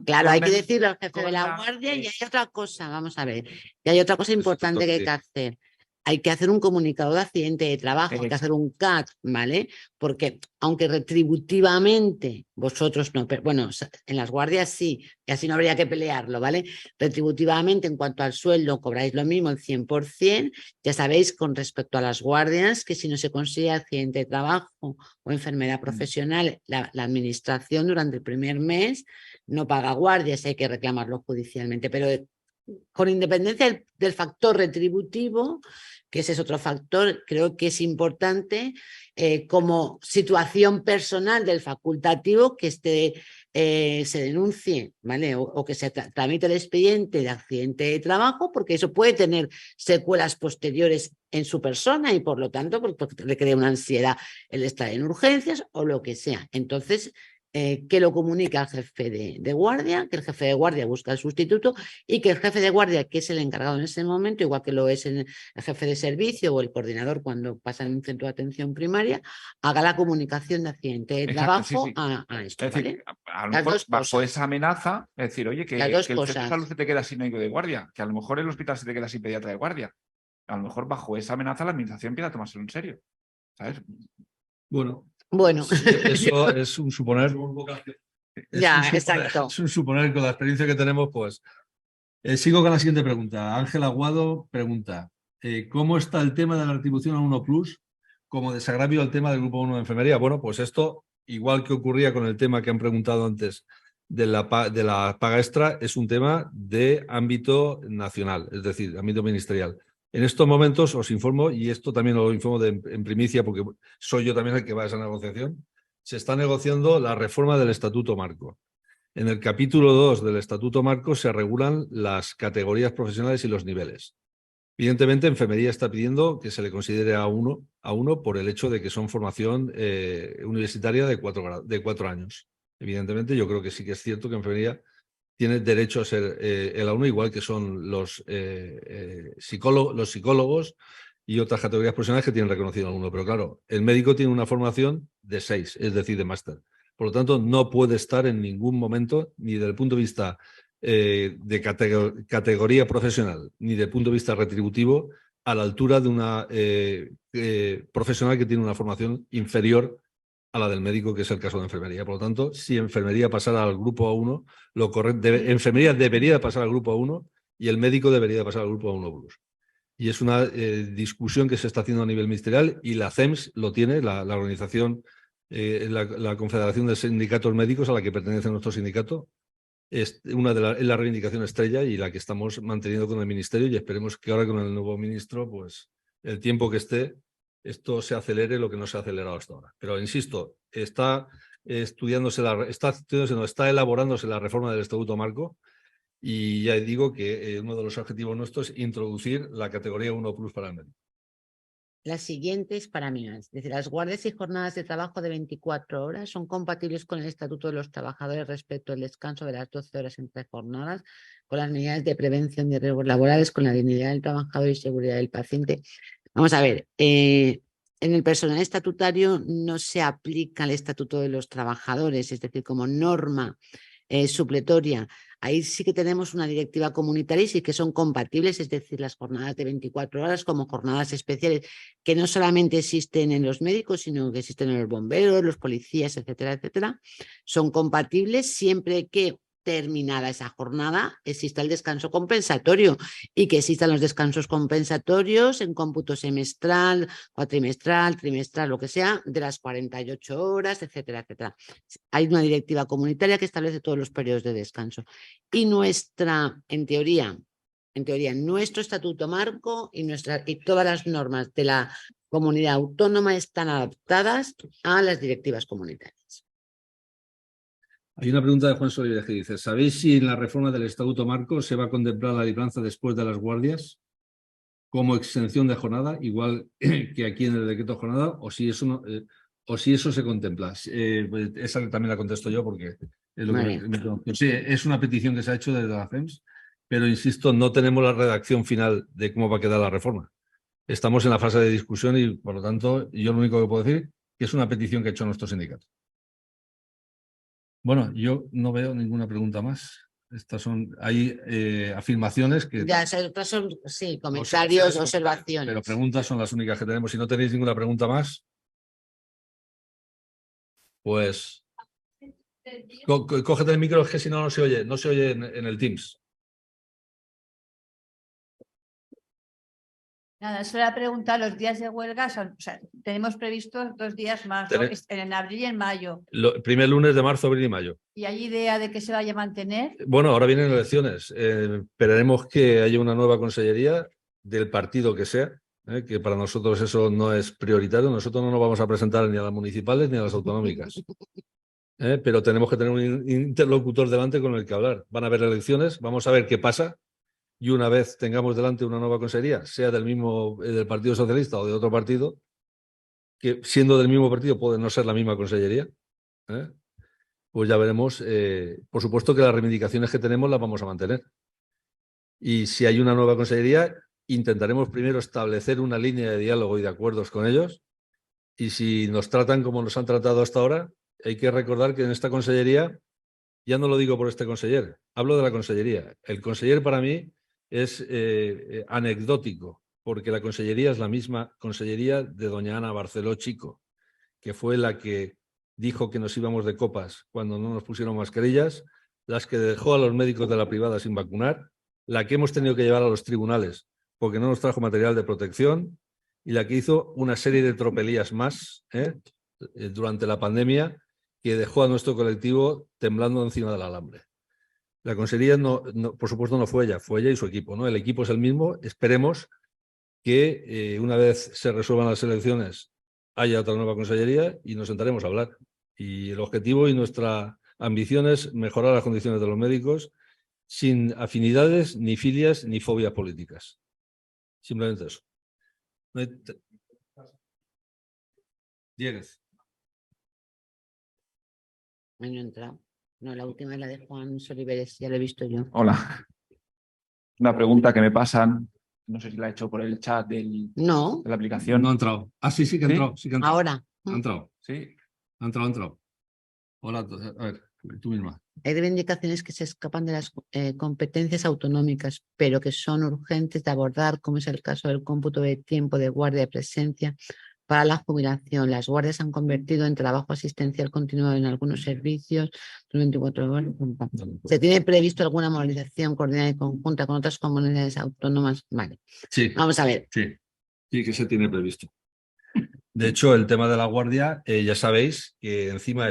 Claro, hay que decirlo al jefe de la guardia y hay otra cosa, vamos a ver, y hay otra cosa importante que hay que hacer. Hay que hacer un comunicado de accidente de trabajo, hay que hacer un CAT, ¿vale? Porque aunque retributivamente vosotros no, pero bueno, en las guardias sí, y así no habría que pelearlo, ¿vale? Retributivamente en cuanto al sueldo cobráis lo mismo, el 100%, ya sabéis con respecto a las guardias que si no se consigue accidente de trabajo o enfermedad profesional, la administración durante el primer mes no paga guardias, hay que reclamarlo judicialmente, pero con independencia del factor retributivo, que ese es otro factor, creo que es importante como situación personal del facultativo que se denuncie, ¿vale? O que se tramite el expediente de accidente de trabajo, porque eso puede tener secuelas posteriores en su persona y por lo tanto porque le crea una ansiedad el estar en urgencias o lo que sea. Entonces, que lo comunica al jefe de guardia, que el jefe de guardia busca el sustituto y que el jefe de guardia, que es el encargado en ese momento, igual que lo es el jefe de servicio o el coordinador cuando pasa en un centro de atención primaria, haga la comunicación de accidente de trabajo a esto. Es decir, ¿vale? a lo mejor bajo esa amenaza, es decir, oye, que el centro de salud se te queda sin médico de guardia, que a lo mejor el hospital se te queda sin pediatra de guardia. A lo mejor bajo esa amenaza la administración empieza a tomárselo en serio. ¿Sabes? Bueno, eso es un suponer. Exacto. Es un suponer con la experiencia que tenemos, pues. Sigo con la siguiente pregunta. Ángel Aguado pregunta, ¿cómo está el tema de la retribución a 1 Plus como desagravio al tema del grupo 1 de enfermería? Bueno, pues esto, igual que ocurría con el tema que han preguntado antes de la paga extra, es un tema de ámbito nacional, es decir, de ámbito ministerial. En estos momentos os informo, y esto también lo informo en primicia porque soy yo también el que va a esa negociación, se está negociando la reforma del Estatuto Marco. En el capítulo 2 del Estatuto Marco se regulan las categorías profesionales y los niveles. Evidentemente, enfermería está pidiendo que se le considere a uno por el hecho de que son formación universitaria de 4 años. Evidentemente, yo creo que sí que es cierto que enfermería tiene derecho a ser el A1, igual que son los psicólogos y otras categorías profesionales que tienen reconocido A1. Pero claro, el médico tiene una formación de 6, es decir, de máster. Por lo tanto, no puede estar en ningún momento, ni desde el punto de vista de categoría profesional, ni desde el punto de vista retributivo, a la altura de una profesional que tiene una formación inferior a la del médico, que es el caso de enfermería. Por lo tanto, si enfermería pasara al grupo A1, enfermería debería pasar al grupo A1 y el médico debería pasar al grupo A1 Plus. Y es una discusión que se está haciendo a nivel ministerial y la CEMS lo tiene, la organización, la Confederación de Sindicatos Médicos a la que pertenece nuestro sindicato. Es la reivindicación estrella y la que estamos manteniendo con el ministerio y esperemos que ahora con el nuevo ministro, pues el tiempo que esté, esto se acelere lo que no se ha acelerado hasta ahora. Pero insisto, está elaborándose la reforma del Estatuto Marco y ya digo que uno de los objetivos nuestros es introducir la categoría 1 Plus para el médico. Las siguientes para mí, es decir, las guardias y jornadas de trabajo de 24 horas son compatibles con el Estatuto de los Trabajadores respecto al descanso de las 12 horas entre jornadas, con las medidas de prevención de riesgos laborales, con la dignidad del trabajador y seguridad del paciente. Vamos a ver, en el personal estatutario no se aplica el Estatuto de los Trabajadores, es decir, como norma supletoria. Ahí sí que tenemos una directiva comunitaria y sí que son compatibles, es decir, las jornadas de 24 horas como jornadas especiales, que no solamente existen en los médicos, sino que existen en los bomberos, los policías, etcétera, etcétera. Son compatibles siempre que terminada esa jornada exista el descanso compensatorio y que existan los descansos compensatorios en cómputo semestral, cuatrimestral, trimestral, lo que sea, de las 48 horas, etcétera, etcétera. Hay una directiva comunitaria que establece todos los periodos de descanso. Y nuestra, en teoría, nuestro estatuto marco y todas las normas de la comunidad autónoma están adaptadas a las directivas comunitarias. Hay una pregunta de Juan Soliver que dice: ¿sabéis si en la reforma del Estatuto Marco se va a contemplar la libranza después de las guardias como exención de jornada, igual que aquí en el decreto de jornada, o si eso, no, o si eso se contempla? Esa también la contesto yo porque es lo que sí, es una petición que se ha hecho desde la CEMS, pero insisto, no tenemos la redacción final de cómo va a quedar la reforma. Estamos en la fase de discusión y, por lo tanto, yo lo único que puedo decir es que es una petición que ha hecho nuestro sindicato. Bueno, yo no veo ninguna pregunta más. Estas son, hay afirmaciones que... Ya, otras son, sí, comentarios, observaciones. Pero preguntas son las únicas que tenemos. Si no tenéis ninguna pregunta más, pues... Cógete el micro, es que si no, no se oye en el Teams. Nada, eso era preguntar, los días de huelga son, o sea, tenemos previstos 2 días más, ¿no? En abril y en mayo. Primer lunes de marzo, abril y mayo. ¿Y hay idea de que se vaya a mantener? Bueno, ahora vienen elecciones. Esperaremos que haya una nueva consellería del partido que sea, que para nosotros eso no es prioritario. Nosotros no nos vamos a presentar ni a las municipales ni a las autonómicas. Pero tenemos que tener un interlocutor delante con el que hablar. Van a haber elecciones, vamos a ver qué pasa. Y una vez tengamos delante una nueva consejería, sea del Partido Socialista o de otro partido, que siendo del mismo partido puede no ser la misma consellería, pues ya veremos. Por supuesto que las reivindicaciones que tenemos las vamos a mantener. Y si hay una nueva consellería, intentaremos primero establecer una línea de diálogo y de acuerdos con ellos. Y si nos tratan como nos han tratado hasta ahora, hay que recordar que en esta consellería, ya no lo digo por este conseller, hablo de la consellería. El conseller para mí es anecdótico, porque la consellería es la misma consellería de doña Ana Barceló Chico, que fue la que dijo que nos íbamos de copas cuando no nos pusieron mascarillas, las que dejó a los médicos de la privada sin vacunar, la que hemos tenido que llevar a los tribunales porque no nos trajo material de protección y la que hizo una serie de tropelías más durante la pandemia que dejó a nuestro colectivo temblando encima del alambre. La consejería, por supuesto, no fue ella y su equipo, ¿no? El equipo es el mismo. Esperemos que una vez se resuelvan las elecciones haya otra nueva consellería y nos sentaremos a hablar. Y el objetivo y nuestra ambición es mejorar las condiciones de los médicos sin afinidades, ni filias, ni fobias políticas. Simplemente eso. Dieguez. No he entrado. No, la última es la de Juan Soliveres, ya lo he visto yo. Hola. Una pregunta que me pasan, no sé si la he hecho por el chat de la aplicación. No ha entrado. Ah, sí que ha entrado. Sí que ha entrado. Ahora. Ha entrado. Sí. Ha entrado. Hola, a ver, tú misma. Hay reivindicaciones que se escapan de las competencias autonómicas, pero que son urgentes de abordar, como es el caso del cómputo de tiempo de guardia de presencia para la jubilación. Las guardias se han convertido en trabajo asistencial continuado en algunos servicios. 24 horas. ¿Se tiene previsto alguna movilización coordinada y conjunta con otras comunidades autónomas? Vale. Sí. Vamos a ver. Sí, que se tiene previsto. De hecho, el tema de la guardia, ya sabéis que encima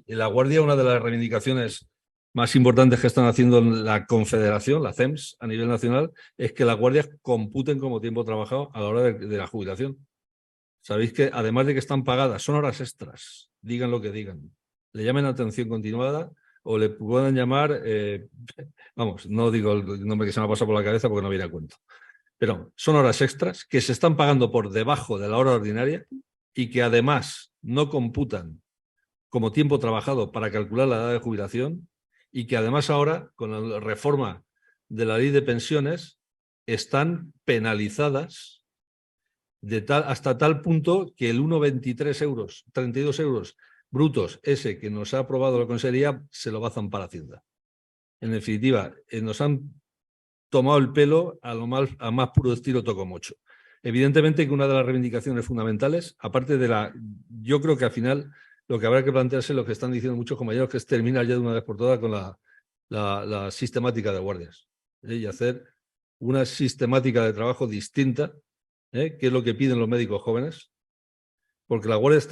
la guardia, una de las reivindicaciones más importantes que están haciendo la Confederación, la CEMS, a nivel nacional, es que las guardias computen como tiempo trabajado a la hora de la jubilación. Sabéis que además de que están pagadas, son horas extras, digan lo que digan. Le llamen atención continuada o le puedan llamar, vamos, no digo el nombre que se me ha pasado por la cabeza porque no viene a cuento. Pero son horas extras que se están pagando por debajo de la hora ordinaria y que además no computan como tiempo trabajado para calcular la edad de jubilación y que además ahora, con la reforma de la ley de pensiones, están penalizadas hasta tal punto que el 1,23 euros, 32 euros brutos, ese que nos ha aprobado la Consejería, se lo va a zampar Hacienda. En definitiva, nos han tomado el pelo a más puro estilo Tocomocho. Evidentemente que una de las reivindicaciones fundamentales, aparte de yo creo que al final lo que habrá que plantearse, lo que están diciendo muchos compañeros, que es terminar ya de una vez por todas con la sistemática de guardias, y hacer una sistemática de trabajo distinta, que es lo que piden los médicos jóvenes, porque la guardia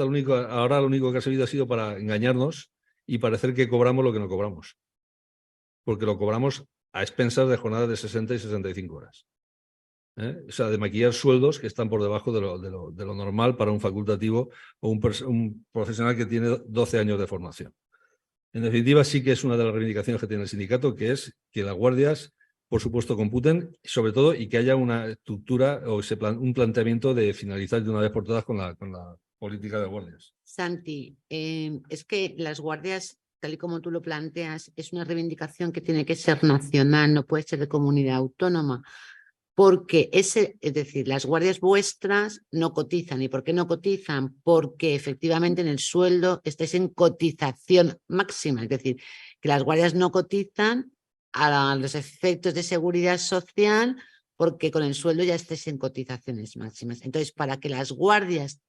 ahora lo único que ha servido ha sido para engañarnos y parecer que cobramos lo que no cobramos, porque lo cobramos a expensas de jornadas de 60 y 65 horas. O sea, de maquillar sueldos que están por debajo de lo normal para un facultativo o un profesional que tiene 12 años de formación. En definitiva, sí que es una de las reivindicaciones que tiene el sindicato, que es que las guardias, por supuesto, computen, sobre todo, y que haya una estructura o un planteamiento de finalizar de una vez por todas con la política de guardias. Santi, es que las guardias, tal y como tú lo planteas, es una reivindicación que tiene que ser nacional, no puede ser de comunidad autónoma. Porque es decir, las guardias vuestras no cotizan. ¿Y por qué no cotizan? Porque efectivamente en el sueldo estáis en cotización máxima. Es decir, que las guardias no cotizan a los efectos de seguridad social porque con el sueldo ya estáis en cotizaciones máximas. Entonces, para que las guardias,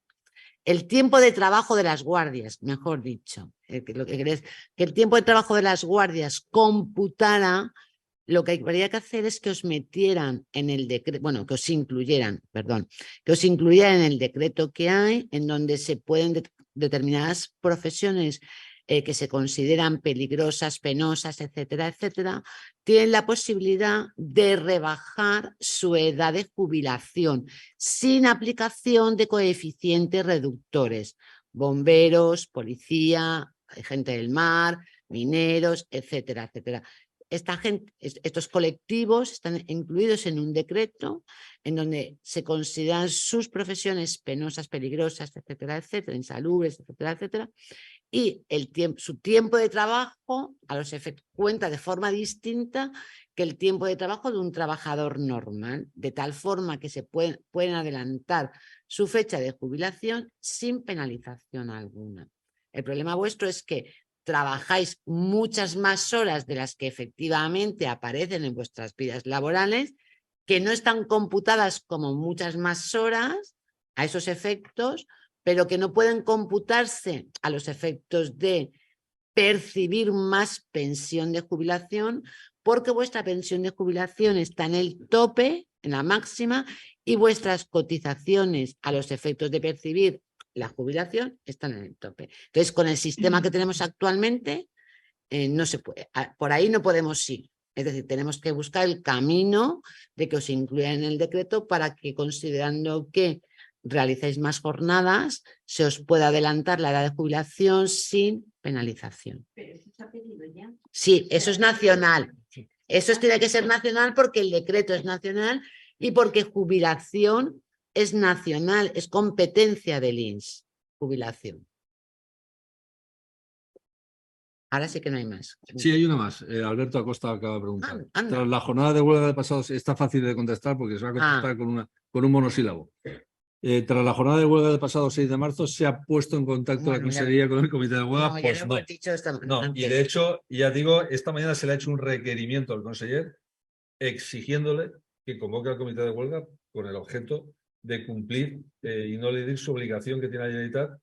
el tiempo de trabajo de las guardias, mejor dicho, lo que querés, que el tiempo de trabajo de las guardias computara, lo que habría que hacer es que os metieran en el decreto, bueno, que os incluyeran en el decreto que hay, en donde se pueden determinadas profesiones que se consideran peligrosas, penosas, etcétera, etcétera, tienen la posibilidad de rebajar su edad de jubilación sin aplicación de coeficientes reductores. Bomberos, policía, gente del mar, mineros, etcétera, etcétera. Estos colectivos están incluidos en un decreto en donde se consideran sus profesiones penosas, peligrosas, etcétera, etcétera, insalubres, etcétera, etcétera, y su tiempo de trabajo a los efectos cuenta de forma distinta que el tiempo de trabajo de un trabajador normal, de tal forma que se pueden adelantar su fecha de jubilación sin penalización alguna. El problema vuestro es que trabajáis muchas más horas de las que efectivamente aparecen en vuestras vidas laborales, que no están computadas como muchas más horas a esos efectos, pero que no pueden computarse a los efectos de percibir más pensión de jubilación, porque vuestra pensión de jubilación está en el tope, en la máxima, y vuestras cotizaciones a los efectos de percibir la jubilación están en el tope. Entonces, con el sistema que tenemos actualmente, no se puede, por ahí no podemos ir. Es decir, tenemos que buscar el camino de que os incluyan en el decreto para que, considerando que realizáis más jornadas, se os pueda adelantar la edad de jubilación sin penalización. Pero eso se ha pedido ya. Sí, eso es nacional. Eso tiene que ser nacional porque el decreto es nacional y porque jubilación es nacional, es competencia del INS, jubilación. Ahora sí que no hay más. Sí, hay una más. Alberto Acosta acaba de preguntar. Anda. Tras la jornada de huelga de pasados, está fácil de contestar porque se va a contestar con un monosílabo. Tras la jornada de huelga del pasado 6 de marzo, ¿se ha puesto en contacto la Consejería con el comité de huelga? No, Pues ya lo no. hemos dicho No, y de hecho, ya digo, esta mañana se le ha hecho un requerimiento al conseller exigiéndole que convoque al comité de huelga con el objeto de cumplir y no eludir su obligación que tiene la Generalitat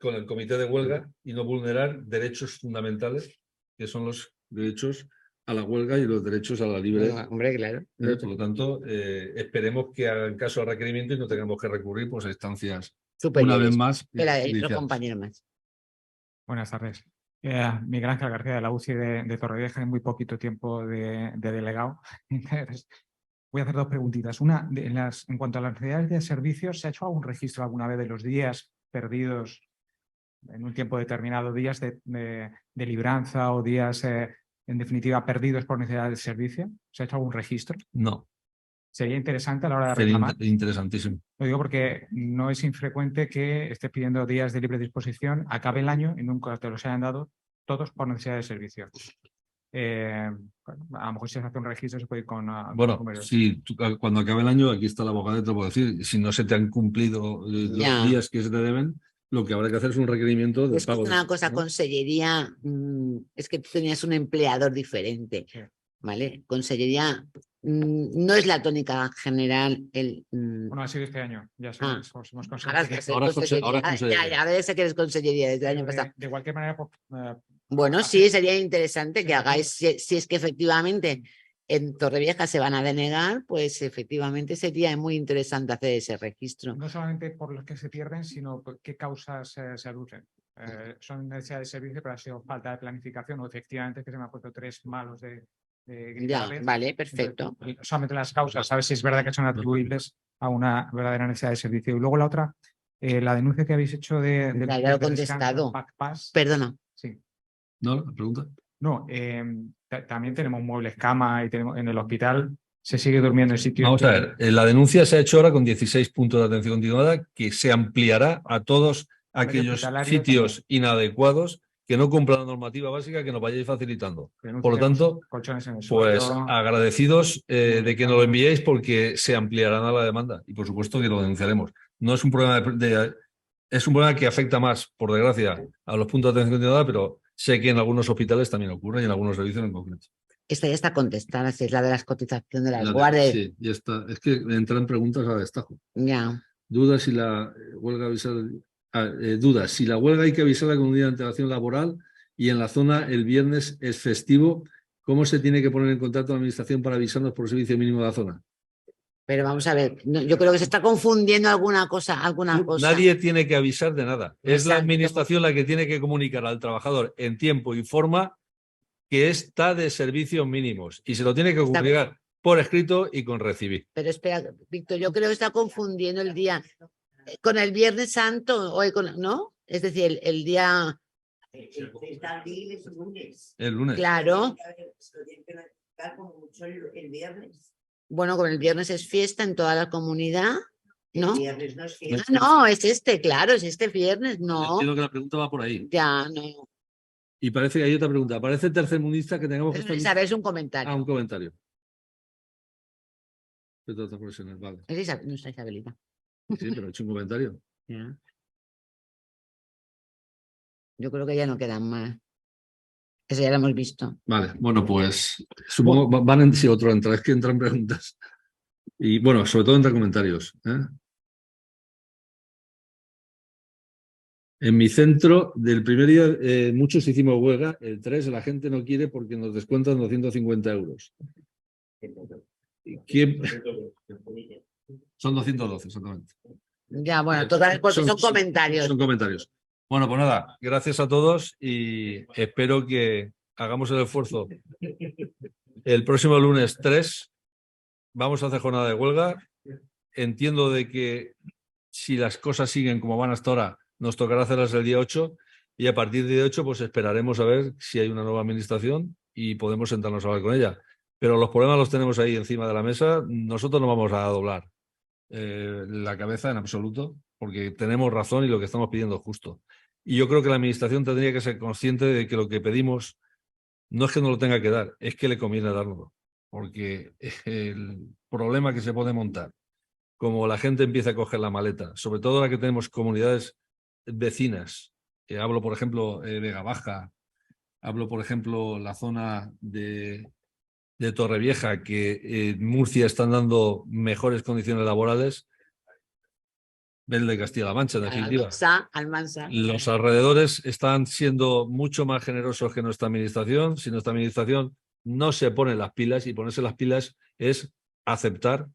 con el comité de huelga y no vulnerar derechos fundamentales, que son los derechos a la huelga y los derechos a la libre. Hombre, claro. Por lo tanto, esperemos que hagan caso al requerimiento y no tengamos que recurrir pues, a instancias Superiores. una vez más. Espera, otro judiciales. compañero más. Buenas tardes. Miguel Ángel García de la UCI de Torrevieja, en muy poquito tiempo de delegado. Entonces, voy a hacer dos preguntitas. Una, en cuanto a las necesidades de servicios, ¿se ha hecho algún registro alguna vez de los días perdidos en un tiempo determinado, días de libranza o días, en definitiva, perdidos por necesidad de servicio? ¿Se ha hecho algún registro? No. Sería interesante a la hora de Sería reclamar. interesantísimo. Lo digo porque no es infrecuente que estés pidiendo días de libre disposición, acabe el año y nunca te los hayan dado todos por necesidad de servicio. a lo mejor si se hace un registro se puede ir con Bueno, números. si cuando acabe el año, aquí está la abogada, te lo puedo decir, si no se te han cumplido los Ya. días que se te deben, lo que habrá que hacer es un requerimiento de Es que es pago. una cosa, ¿no? consellería, es que tú tenías un empleador diferente, Sí. ¿vale? Consellería no es la tónica general. Bueno, ha sido este año. Ya Ah, somos ahora consejería. es ahora es consellería. consellería. Ya debe ser que eres consellería desde el año Pero pasado. de cualquier manera, pues, Bueno, hacer- sí, sería interesante Sí, que sí. hagáis, si es que efectivamente en Torrevieja se van a denegar, pues efectivamente sería muy interesante hacer ese registro. no solamente por los que se pierden, sino por qué causas se aducen. Son necesidades de servicio, pero ha sido falta de planificación o efectivamente que se me han puesto 3 malos de Ya, gritarles. vale, perfecto. Entonces, solamente las causas, sabes si es verdad que son atribuibles a una verdadera necesidad de servicio. Y luego la otra, la denuncia que habéis hecho de Ya lo he contestado. Backpass. Perdona. Sí. ¿No? ¿La pregunta? No, también tenemos muebles cama y tenemos en el hospital se sigue durmiendo en sitios. Vamos a ver, la denuncia se ha hecho ahora con 16 puntos de atención continuada que se ampliará a todos aquellos hospitalario sitios inadecuados que no cumplan la normativa básica que nos vayáis facilitando. Denuncia, Por lo tenemos tanto, colchones en el pues suelo. agradecidos de que nos lo enviéis porque se ampliarán a la demanda y por supuesto que lo denunciaremos. No es un problema es un problema que afecta más, por desgracia, a los puntos de atención continuada, pero sé que en algunos hospitales también ocurre y en algunos servicios en concreto. Esta ya está contestada, si es la de las cotizaciones de las guardias. Sí, ya está. Es que entran preguntas a destajo. Ya. Dudas si la huelga dudas si la huelga hay que avisarla con un día de antelación laboral y en la zona el viernes es festivo. ¿Cómo se tiene que poner en contacto la administración para avisarnos por servicio mínimo de la zona? Pero vamos a ver, yo creo que se está confundiendo alguna cosa. Nadie tiene que avisar de nada. Es la Exacto. administración la que tiene que comunicar al trabajador en tiempo y forma que está de servicios mínimos y se lo tiene que comunicar por escrito y con recibir. Pero espera, Víctor, yo creo que está confundiendo el día con el Viernes Santo, ¿no? Es decir, el día... El lunes. Claro. El viernes. Bueno, con el viernes es fiesta en toda la comunidad, ¿no? El viernes no es fiesta. No, es claro, es este viernes, no. Entiendo que la pregunta va por ahí. Ya, no. Y parece que hay otra pregunta. Parece tercermundista que tengamos que estar... Isabel, es un comentario. Un comentario. Vale. Es Isabel, no está Isabelita. Sí, pero he hecho un comentario. Ya. Yo creo que ya no quedan más. Eso ya lo hemos visto. Vale, bueno, pues supongo van en sí otro entra, es que entran preguntas. Y bueno, sobre todo entran comentarios. En mi centro, del primer día, muchos hicimos huelga. El 3 la gente no quiere porque nos descuentan 250 euros. ¿Quién? Son 212, exactamente. Ya, bueno, total, porque son comentarios. Son comentarios. Bueno, pues nada, gracias a todos y espero que hagamos el esfuerzo. El próximo lunes 3 vamos a hacer jornada de huelga. Entiendo de que si las cosas siguen como van hasta ahora, nos tocará hacerlas el día 8 y a partir del día 8 pues esperaremos a ver si hay una nueva administración y podemos sentarnos a hablar con ella. Pero los problemas los tenemos ahí encima de la mesa. Nosotros no vamos a doblar la cabeza en absoluto porque tenemos razón y lo que estamos pidiendo es justo. Y yo creo que la administración tendría que ser consciente de que lo que pedimos no es que no lo tenga que dar, es que le conviene dárnoslo. Porque el problema que se puede montar, como la gente empieza a coger la maleta, sobre todo ahora que tenemos comunidades vecinas, hablo por ejemplo Vega Baja, hablo por ejemplo la zona de Torrevieja, que en Murcia están dando mejores condiciones laborales, el de Castilla-La Mancha, en definitiva. Almansa. Los alrededores están siendo mucho más generosos que nuestra administración. Si nuestra administración no se pone las pilas, y ponerse las pilas es aceptar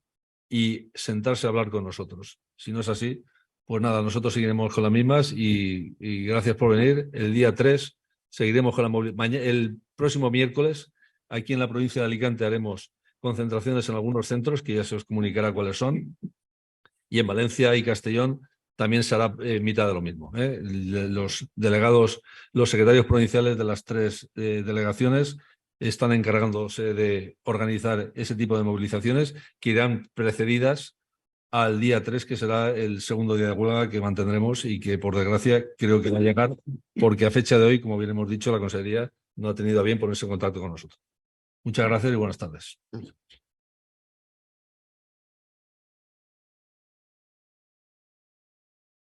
y sentarse a hablar con nosotros. Si no es así, pues nada, nosotros seguiremos con las mismas y gracias por venir. El día 3 seguiremos con la movilidad. El próximo miércoles, aquí en la provincia de Alicante, haremos concentraciones en algunos centros, que ya se os comunicará cuáles son. Y en Valencia y Castellón también se hará mitad de lo mismo. Los delegados, los secretarios provinciales de las 3 delegaciones están encargándose de organizar ese tipo de movilizaciones que irán precedidas al día 3, que será el segundo día de huelga que mantendremos y que, por desgracia, creo que va a llegar porque a fecha de hoy, como bien hemos dicho, la Consejería no ha tenido a bien ponerse en contacto con nosotros. Muchas gracias y buenas tardes.